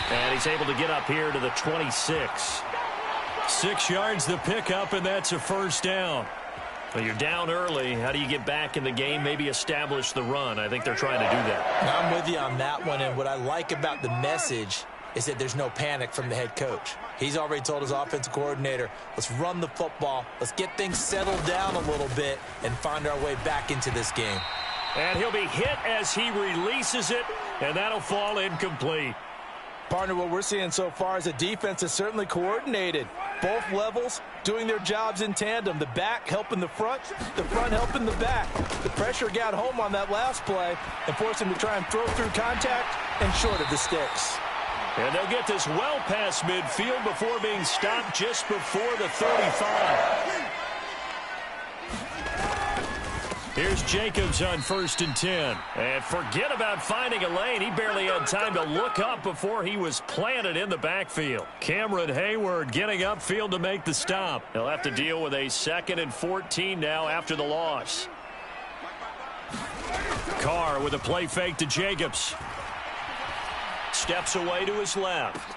[SPEAKER 6] And he's able to get up here to the 26.
[SPEAKER 1] 6 yards the pickup, and that's a 1st down.
[SPEAKER 6] Well, you're down early. How do you get back in the game? Maybe establish the run. I think they're trying to do that.
[SPEAKER 2] I'm with you on that one, and what I like about the message is that there's no panic from the head coach. He's already told his offensive coordinator, let's run the football, let's get things settled down a little bit and find our way back into this game.
[SPEAKER 1] And he'll be hit as he releases it, and that'll fall incomplete.
[SPEAKER 2] Partner, what we're seeing so far is the defense is certainly coordinated, both levels doing their jobs in tandem. The back helping the front helping the back. The pressure got home on that last play and forced him to try and throw through contact and short of the sticks.
[SPEAKER 1] And they'll get this well past midfield before being stopped just before the 35. Here's Jacobs on 1st and 10. And forget about finding a lane. He barely had time to look up before he was planted in the backfield. Cameron Hayward getting upfield to make the stop. He'll have to deal with a 2nd and 14 now after the loss. Carr with a play fake to Jacobs. Steps away to his left.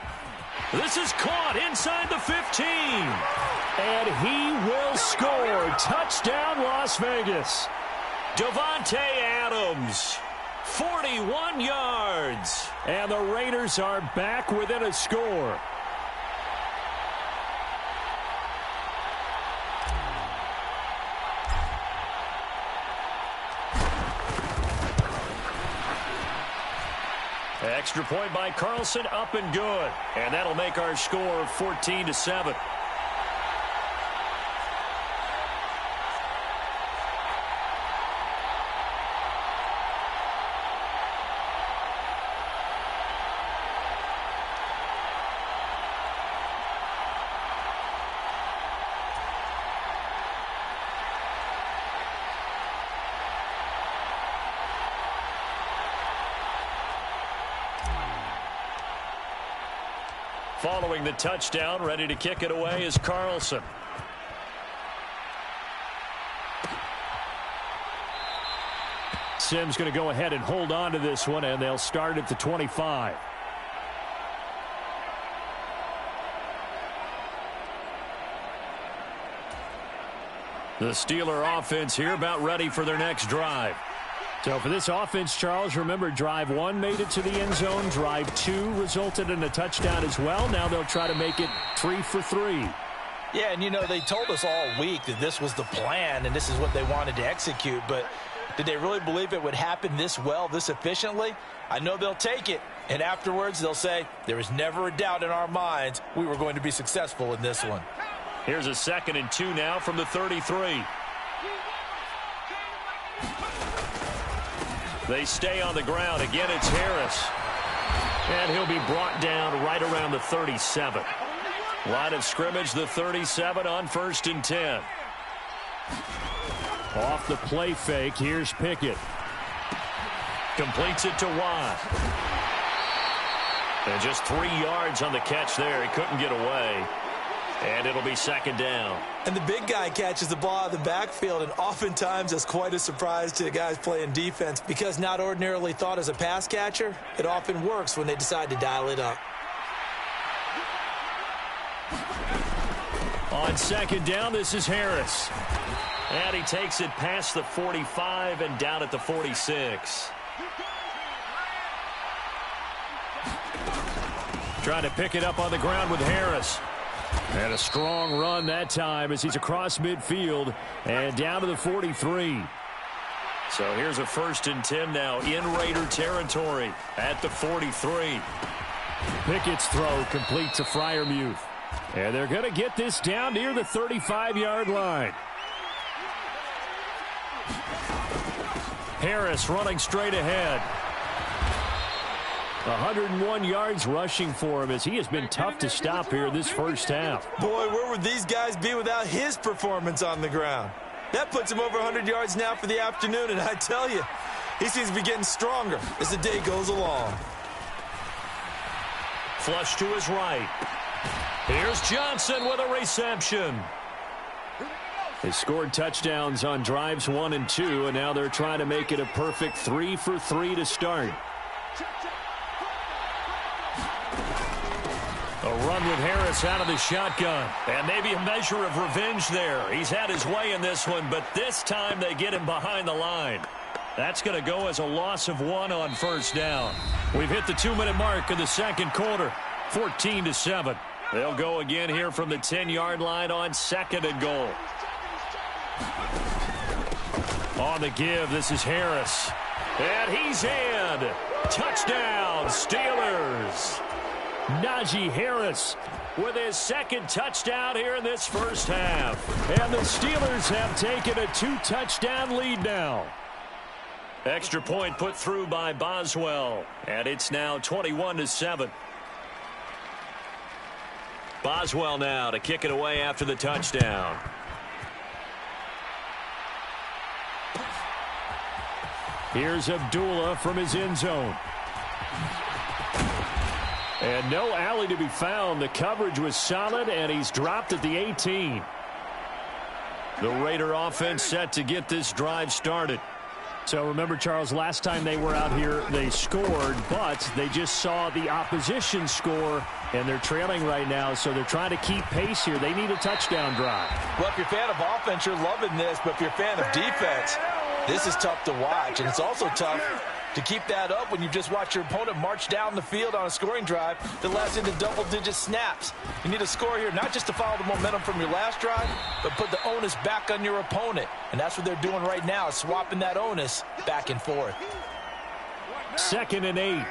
[SPEAKER 1] This is caught inside the 15. And he will score. Touchdown, Las Vegas. Davante Adams, 41 yards. And the Raiders are back within a score. Extra point by Carlson, up and good. And that'll make our score 14-7. Following the touchdown, ready to kick it away is Carlson. Sims going to go ahead and hold on to this one, and they'll start at the 25. The Steeler offense here about ready for their next drive. So for this offense, Charles, remember, drive 1 made it to the end zone. Drive 2 resulted in a touchdown as well. Now they'll try to make it 3 for 3.
[SPEAKER 2] Yeah, and, you know, they told us all week that this was the plan and this is what they wanted to execute. But did they really believe it would happen this well, this efficiently? I know they'll take it. And afterwards, they'll say, there was never a doubt in our minds we were going to be successful in this one.
[SPEAKER 1] Here's a 2nd and 2 now from the 33. They stay on the ground. Again, it's Harris. And he'll be brought down right around the 37. Line of scrimmage, the 37 on 1st and 10. Off the play fake, here's Pickett. Completes it to Watt. And just 3 yards on the catch there. He couldn't get away. And it'll be 2nd down.
[SPEAKER 2] And the big guy catches the ball out of the backfield, and oftentimes that's quite a surprise to the guys playing defense because not ordinarily thought as a pass catcher, it often works when they decide to dial it up.
[SPEAKER 1] On 2nd down, this is Harris. And he takes it past the 45 and down at the 46. Trying to pick it up on the ground with Harris. And a strong run that time as he's across midfield and down to the 43. So here's a 1st and 10 now in Raider territory at the 43. Pickett's throw complete to Freiermuth. And they're going to get this down near the 35-yard line. Harris running straight ahead. 101 yards rushing for him as he has been tough to stop here this first half.
[SPEAKER 2] Boy, where would these guys be without his performance on the ground? That puts him over 100 yards now for the afternoon, and I tell you, he seems to be getting stronger as the day goes along.
[SPEAKER 1] Flush to his right. Here's Johnson with a reception. They scored touchdowns on drives 1 and 2, and now they're trying to make it a perfect 3 for 3 to start. A run with Harris out of the shotgun. And maybe a measure of revenge there. He's had his way in this one, but this time they get him behind the line. That's going to go as a loss of 1 on 1st down. We've hit the 2-minute mark of the 2nd quarter. 14-7. They'll go again here from the 10-yard line on 2nd and goal. On the give, this is Harris. And he's in. Touchdown, Steelers. Najee Harris with his second touchdown here in this first half. And the Steelers have taken a 2-touchdown lead now. Extra point put through by Boswell. And it's now 21-7. Boswell now to kick it away after the touchdown. Here's Abdullah from his end zone. And no alley to be found. The coverage was solid, and he's dropped at the 18. The Raider offense set to get this drive started.
[SPEAKER 6] So remember, Charles, last time they were out here, they scored, but they just saw the opposition score, and they're trailing right now, so they're trying to keep pace here. They need a touchdown drive.
[SPEAKER 2] Well, if you're a fan of offense, you're loving this, but if you're a fan of defense, this is tough to watch, and it's also tough to keep that up when you just watch your opponent march down the field on a scoring drive that lasts into double-digit snaps. You need a score here, not just to follow the momentum from your last drive, but put the onus back on your opponent. And that's what they're doing right now, swapping that onus back and forth.
[SPEAKER 6] 2nd and 8.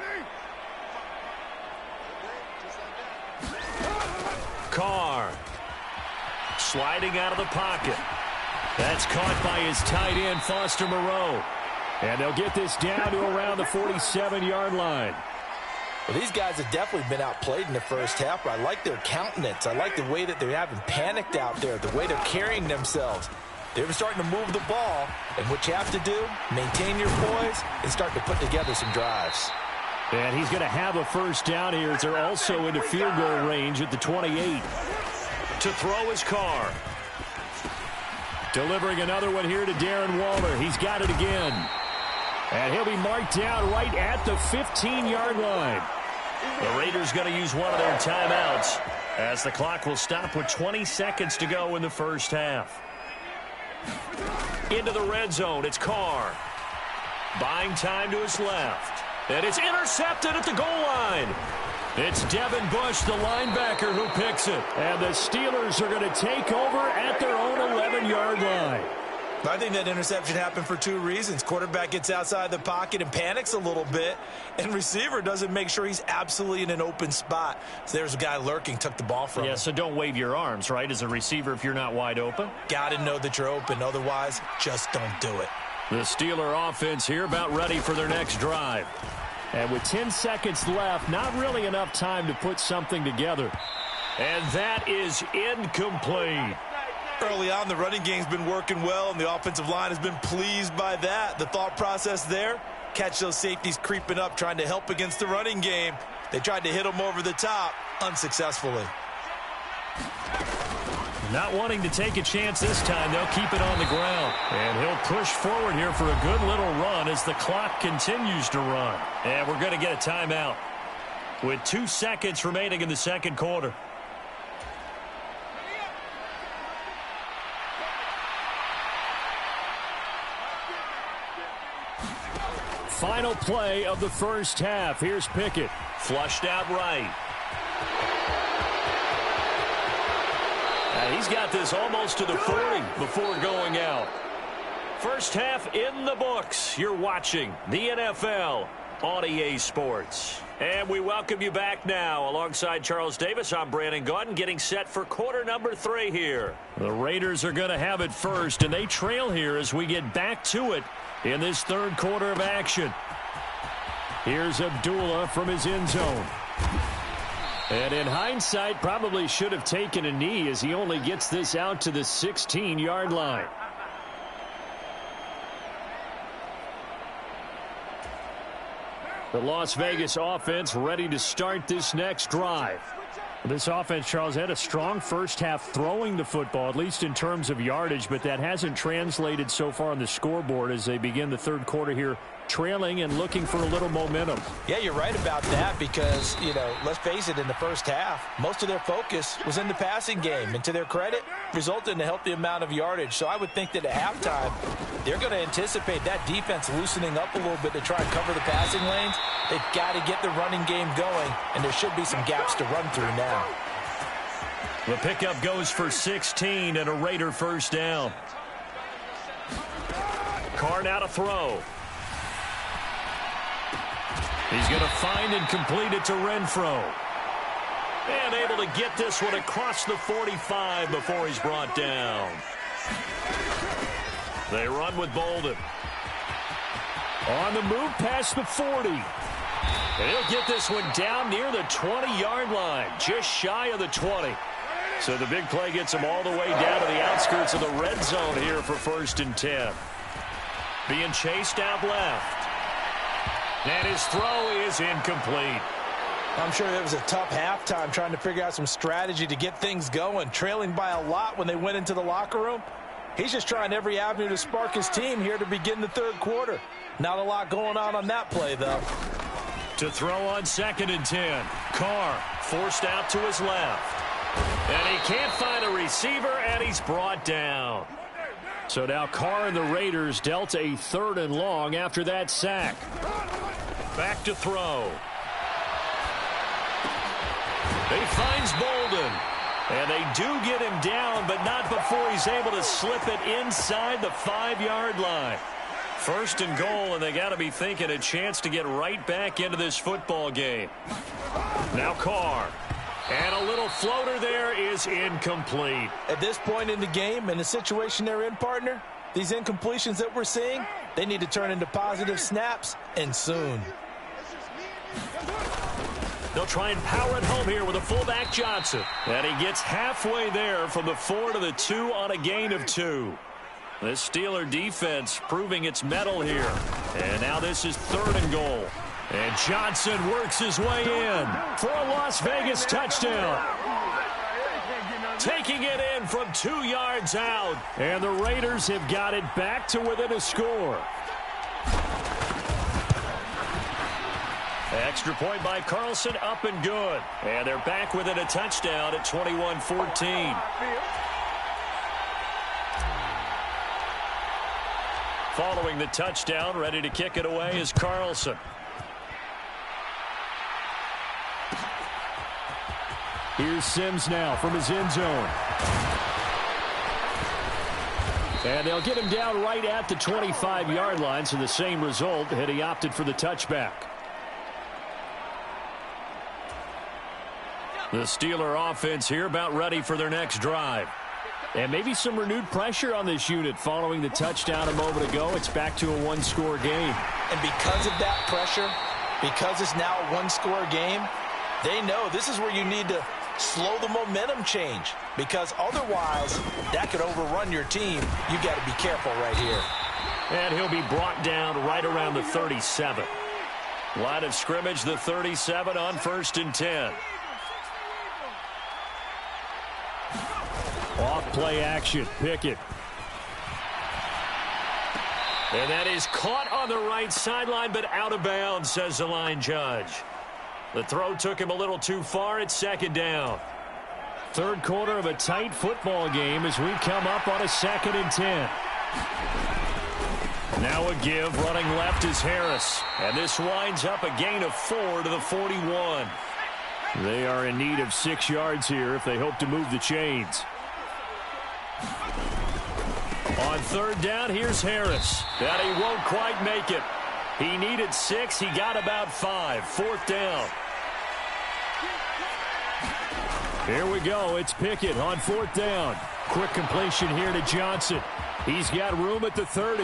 [SPEAKER 1] Carr sliding out of the pocket. That's caught by his tight end, Foster Moreau. And they'll get this down to around the 47-yard line.
[SPEAKER 2] Well, these guys have definitely been outplayed in the first half, but I like their countenance. I like the way that they haven't panicked out there, the way they're carrying themselves. They're starting to move the ball, and what you have to do, maintain your poise and start to put together some drives.
[SPEAKER 6] And he's going to have a first down here as they're also into field goal range at the 28.
[SPEAKER 1] To throw his Carr.
[SPEAKER 6] Delivering another one here to Darren Waller. He's got it again. And he'll be marked down right at the 15-yard line.
[SPEAKER 1] The Raiders going to use one of their timeouts as the clock will stop with 20 seconds to go in the first half. Into the red zone, it's Carr. Buying time to his left. And it's intercepted at the goal line. It's Devin Bush, the linebacker, who picks it.
[SPEAKER 6] And the Steelers are going to take over at their own 11-yard line.
[SPEAKER 2] I think that interception happened for two reasons. Quarterback gets outside the pocket and panics a little bit, and receiver doesn't make sure he's absolutely in an open spot. So there's a guy lurking, took the ball from him.
[SPEAKER 1] Yeah, so don't wave your arms, right, as a receiver if you're not wide open.
[SPEAKER 2] Got to know that you're open. Otherwise, just don't do it.
[SPEAKER 1] The Steeler offense here about ready for their next drive.
[SPEAKER 6] And with 10 seconds left, not really enough time to put something together.
[SPEAKER 1] And that is incomplete.
[SPEAKER 2] Early on, the running game's been working well, and the offensive line has been pleased by that. The thought process there, catch those safeties creeping up, trying to help against the running game. They tried to hit them over the top, unsuccessfully.
[SPEAKER 1] Not wanting to take a chance this time, they'll keep it on the ground. And he'll push forward here for a good little run as the clock continues to run. And we're going to get a timeout with 2 seconds remaining in the second quarter.
[SPEAKER 6] Final play of the first half. Here's Pickett.
[SPEAKER 1] Flushed out right. And he's got this almost to the 40 before going out. First half in the books. You're watching the NFL on EA Sports. And we welcome you back now. Alongside Charles Davis, I'm Brandon Gaudin, getting set for quarter number 3 here.
[SPEAKER 6] The Raiders are going to have it first, and they trail here as we get back to it in this third quarter of action. Here's Abdullah from his end zone. And in hindsight, probably should have taken a knee as he only gets this out to the 16-yard line. The Las Vegas offense ready to start this next drive. This offense, Charles, had a strong first half throwing the football, at least in terms of yardage, but that hasn't translated so far on the scoreboard as they begin the third quarter here, trailing and looking for a little momentum.
[SPEAKER 2] Yeah, you're right about that because, let's face it, in the first half, most of their focus was in the passing game. And to their credit, resulted in a healthy amount of yardage. So I would think that at halftime, they're going to anticipate that defense loosening up a little bit to try and cover the passing lanes. They've got to get the running game going, and there should be some gaps to run through now.
[SPEAKER 1] The pickup goes for 16 and a Raider first down. Carr now to throw. He's going to find and complete it to Renfro. And able to get this one across the 45 before he's brought down. They run with Bolden. On the move past the 40. And he'll get this one down near the 20-yard line, just shy of the 20. So the big play gets him all the way down to the outskirts of the red zone here for 1st and 10. Being chased out left. And his throw is incomplete.
[SPEAKER 2] I'm sure it was a tough halftime trying to figure out some strategy to get things going. Trailing by a lot when they went into the locker room. He's just trying every avenue to spark his team here to begin the 3rd quarter. Not a lot going on that play, though.
[SPEAKER 1] To throw on 2nd and 10. Carr forced out to his left. And he can't find a receiver, and he's brought down. So now Carr and the Raiders dealt a 3rd and long after that sack. Back to throw. He finds Bolden. And they do get him down, but not before he's able to slip it inside the 5-yard line. 1st and goal, and they got to be thinking a chance to get right back into this football game. Now Carr. And a little floater there is incomplete.
[SPEAKER 2] At this point in the game, in the situation they're in, partner, these incompletions that we're seeing, they need to turn into positive snaps, and soon.
[SPEAKER 1] They'll try and power it home here with a fullback Johnson. And he gets halfway there from the 4 to the 2 on a gain of 2. This Steeler defense proving its mettle here. And now this is 3rd and goal. And Johnson works his way in for a Las Vegas touchdown. Taking it in from 2 yards out. And the Raiders have got it back to within a score. Extra point by Carlson, up and good. And they're back within a touchdown at 21-14. Following the touchdown, ready to kick it away is Carlson. Here's Sims now from his end zone. And they'll get him down right at the 25-yard line, so the same result had he opted for the touchback. The Steeler offense here about ready for their next drive. And maybe some renewed pressure on this unit following the touchdown a moment ago. It's back to a 1-score game.
[SPEAKER 2] And because of that pressure, because it's now a 1-score game, they know this is where you need to slow the momentum change. Because otherwise, that could overrun your team. You got to be careful right here.
[SPEAKER 1] And he'll be brought down right around the 37. Line of scrimmage, the 37 on 1st and 10. Off play action, Pickett. And that is caught on the right sideline, but out of bounds, says the line judge. The throw took him a little too far. It's 2nd down. 3rd quarter of a tight football game as we come up on a 2nd and 10. Now a give, running left is Harris. And this winds up a gain of 4 to the 41. They are in need of 6 yards here if they hope to move the chains. On 3rd down, here's Harris. That he won't quite make it. He needed 6. He got about 5. 4th down. Here we go. It's Pickett on 4th down. Quick completion here to Johnson. He's got room at the 30.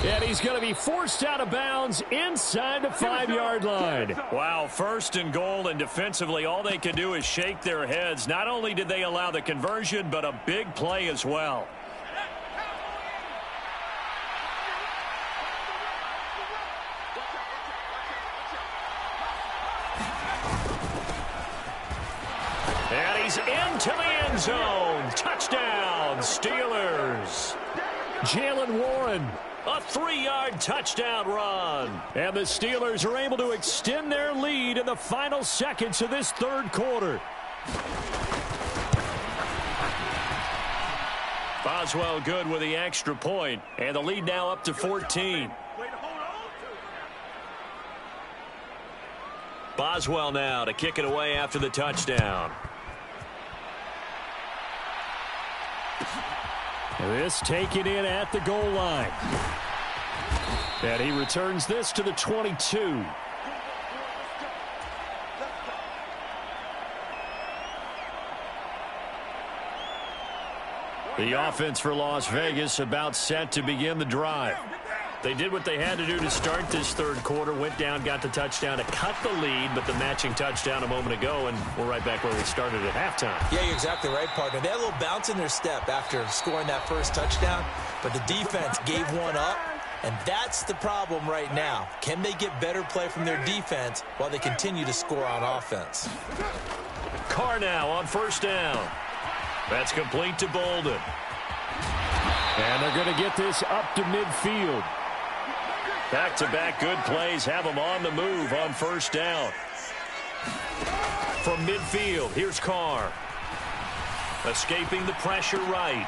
[SPEAKER 1] And he's going to be forced out of bounds inside the 5-yard line. Wow, 1st and goal, and defensively all they can do is shake their heads. Not only did they allow the conversion, but a big play as well. And he's into the end zone. Touchdown, Steelers. Jalen Warren. A 3-yard touchdown run. And the Steelers are able to extend their lead in the final seconds of this 3rd quarter. Boswell good with the extra point. And the lead now up to 14. Boswell now to kick it away after the touchdown. This taken in at the goal line. And he returns this to the 22. The offense for Las Vegas about set to begin the drive. They did what they had to do to start this third quarter. Went down, got the touchdown to cut the lead, but the matching touchdown a moment ago, and we're right back where we started at halftime.
[SPEAKER 2] Yeah, you're exactly right, partner. They had a little bounce in their step after scoring that first touchdown, but the defense gave one up, and that's the problem right now. Can they get better play from their defense while they continue to score on offense?
[SPEAKER 1] Carr now on first down. That's complete to Bolden.
[SPEAKER 6] And they're going to get this up to midfield.
[SPEAKER 1] Back-to-back good plays have them on the move on first down. From midfield, here's Carr. Escaping the pressure right.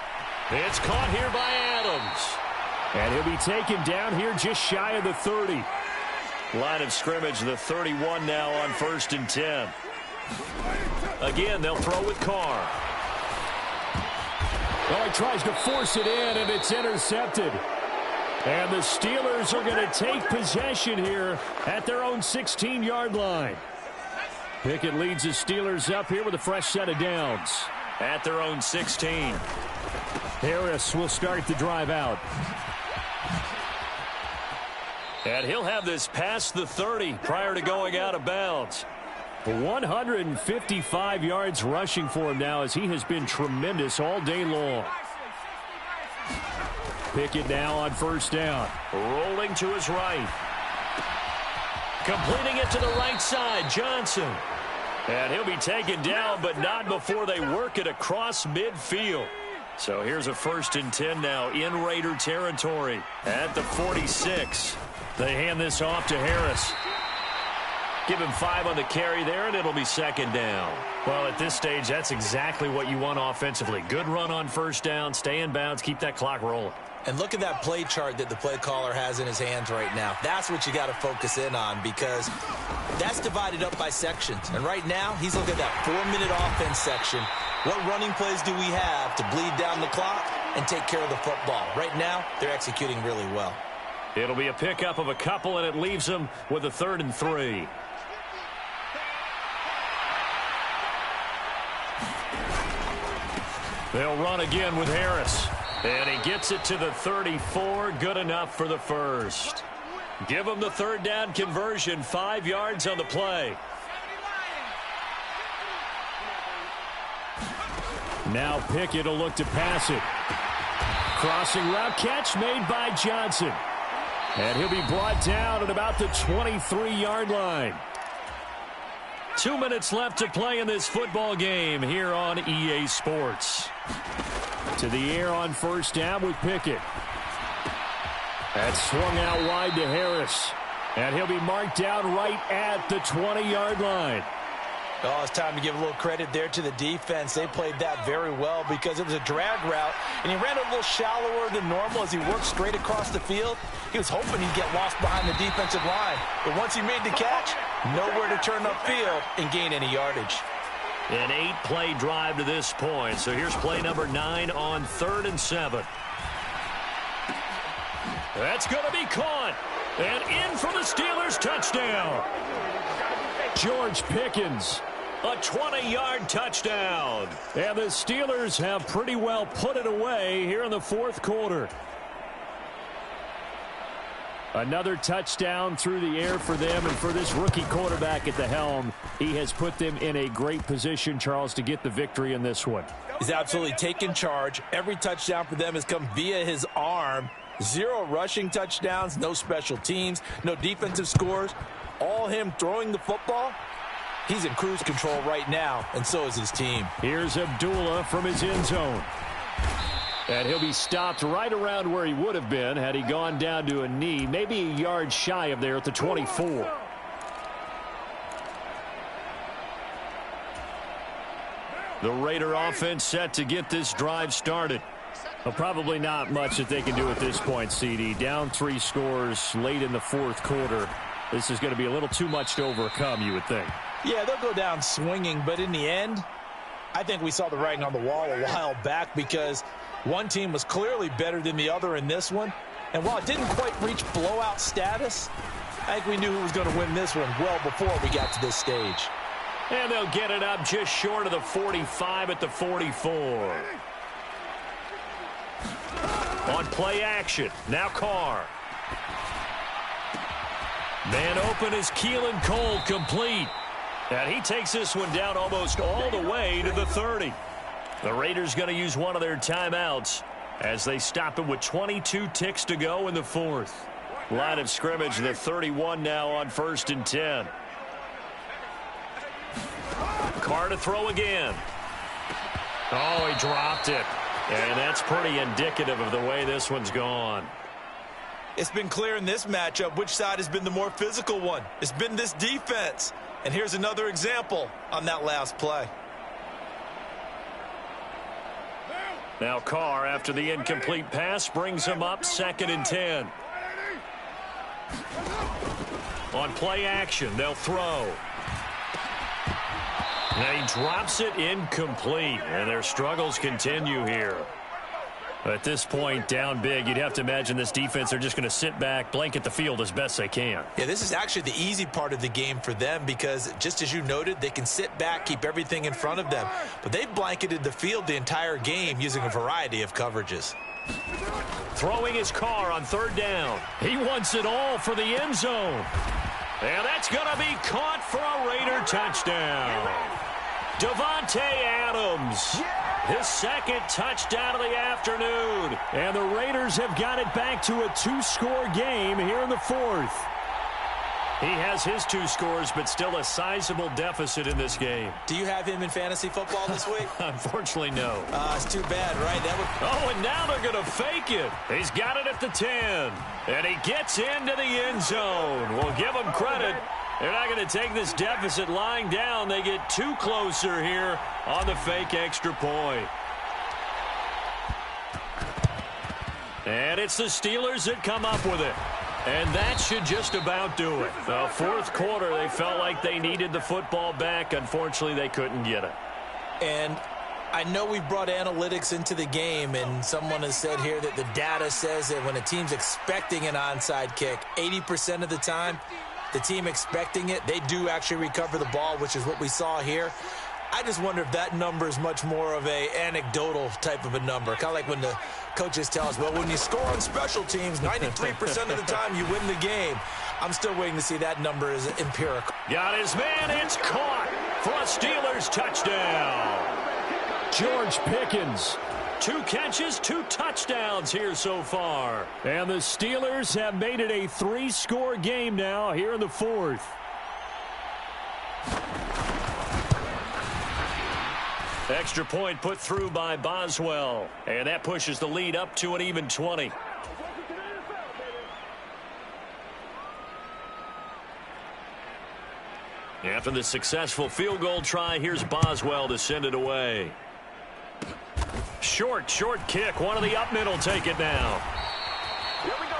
[SPEAKER 1] It's caught here by Adams.
[SPEAKER 6] And he'll be taken down here just shy of the 30.
[SPEAKER 1] Line of scrimmage, the 31 now on 1st and 10. Again, they'll throw with Carr.
[SPEAKER 6] Well, he tries to force it in, and it's intercepted. And the Steelers are going to take possession here at their own 16-yard line. Pickett leads the Steelers up here with a fresh set of downs.
[SPEAKER 1] At their own 16.
[SPEAKER 6] Harris will start the drive out.
[SPEAKER 1] And he'll have this past the 30 prior to going out of bounds.
[SPEAKER 6] 155 yards rushing for him now as he has been tremendous all day long. Pickett now on first down.
[SPEAKER 1] Rolling to his right. Completing it to the right side, Johnson. And he'll be taken down, but not before they work it across midfield. So here's a 1st and 10 now in Raider territory at the 46.
[SPEAKER 6] They hand this off to Harris.
[SPEAKER 1] Give him 5 on the carry there, and it'll be 2nd down.
[SPEAKER 6] Well, at this stage, that's exactly what you want offensively. Good run on first down, stay in bounds, keep that clock rolling.
[SPEAKER 2] And look at that play chart that the play caller has in his hands right now. That's what you got to focus in on because that's divided up by sections. And right now, he's looking at that 4-minute offense section. What running plays do we have to bleed down the clock and take care of the football? Right now, they're executing really well.
[SPEAKER 1] It'll be a pickup of a couple, and it leaves them with a 3rd and 3.
[SPEAKER 6] They'll run again with Harris.
[SPEAKER 1] And he gets it to the 34. Good enough for the first. Give him the 3rd down conversion. 5 yards on the play.
[SPEAKER 6] Now Pickett will look to pass it. Crossing route catch made by Johnson. And he'll be brought down at about the 23-yard line.
[SPEAKER 1] 2 minutes left to play in this football game here on EA Sports.
[SPEAKER 6] To the air on first down with Pickett. That's swung out wide to Harris. And he'll be marked down right at the 20-yard line.
[SPEAKER 2] Oh, it's time to give a little credit there to the defense. They played that very well because it was a drag route, and he ran a little shallower than normal as he worked straight across the field. He was hoping he'd get lost behind the defensive line. But once he made the catch, nowhere to turn upfield and gain any yardage.
[SPEAKER 1] An 8-play drive to this point. So here's play number 9 on 3rd and 7. That's going to be caught. And in for the Steelers touchdown.
[SPEAKER 6] George Pickens.
[SPEAKER 1] A 20-yard touchdown.
[SPEAKER 6] And the Steelers have pretty well put it away here in the 4th quarter. Another touchdown through the air for them, and for this rookie quarterback at the helm, he has put them in a great position, Charles, to get the victory in this one.
[SPEAKER 2] He's absolutely taken charge. Every touchdown for them has come via his arm. 0 rushing touchdowns, no special teams, no defensive scores. All him throwing the football. He's in cruise control right now, and so is his team.
[SPEAKER 6] Here's Abdullah from his end zone. And he'll be stopped right around where he would have been had he gone down to a knee, maybe a yard shy of there at the 24.
[SPEAKER 1] The Raider offense set to get this drive started.
[SPEAKER 6] Well, probably not much that they can do at this point, CD. Down 3 scores late in the 4th quarter. This is going to be a little too much to overcome, you would think.
[SPEAKER 2] Yeah, they'll go down swinging, but in the end, I think we saw the writing on the wall a while back because one team was clearly better than the other in this one. And while it didn't quite reach blowout status, I think we knew who was going to win this one well before we got to this stage.
[SPEAKER 1] And they'll get it up just short of the 45 at the 44. On play action, now Carr. Man open is Keelan Cole, complete. And he takes this one down almost all the way to the 30. The Raiders going to use one of their timeouts as they stop it with 22 ticks to go in the fourth. Line of scrimmage, the 31 now on 1st and 10. Carr to throw again. Oh, he dropped it. And that's pretty indicative of the way this one's gone.
[SPEAKER 5] It's been clear in this matchup which side has been the more physical one. It's been this defense. And here's another example on that last play.
[SPEAKER 1] Now Carr, after the incomplete pass, brings him up 2nd and 10. On play action, they'll throw. And he drops it incomplete, and their struggles continue here. At this point, down big, you'd have to imagine this defense are just going to sit back, blanket the field as best they can.
[SPEAKER 5] Yeah, this is actually the easy part of the game for them because, just as you noted, they can sit back, keep everything in front of them. But they've blanketed the field the entire game using a variety of coverages.
[SPEAKER 1] Throwing his Carr on 3rd down. He wants it all for the end zone. And that's going to be caught for a Raider touchdown. Davante Adams, his 2nd touchdown of the afternoon. And the Raiders have got it back to a 2-score game here in the 4th. He has his 2 scores, but still a sizable deficit in this game.
[SPEAKER 5] Do you have him in fantasy football this week?
[SPEAKER 1] Unfortunately, no.
[SPEAKER 5] It's too bad, right?
[SPEAKER 1] Oh, and now they're going to fake it. He's got it at the 10. And he gets into the end zone. We'll give him credit. They're not going to take this deficit lying down. They get 2 closer here on the fake extra point. And it's the Steelers that come up with it. And that should just about do it. The 4th quarter, they felt like they needed the football back. Unfortunately, they couldn't get it.
[SPEAKER 2] And I know we've brought analytics into the game, and someone has said here that the data says that when a team's expecting an onside kick, 80% of the time, the team expecting it, they do actually recover the ball, which is what we saw here. I just wonder if that number is much more of a anecdotal type of a number. Kind of like when the coaches tell us, well, when you score on special teams, 93% of the time you win the game. I'm still waiting to see that number is empirical.
[SPEAKER 1] Got his man. It's caught for a Steelers touchdown. George Pickens. 2 catches, 2 touchdowns here so far. And the Steelers have made it a 3-score game now here in the 4th. Extra point put through by Boswell. And that pushes the lead up to an even 20. After the successful field goal try, here's Boswell to send it away. Short kick. One of the up middle take it now.
[SPEAKER 3] Here we go.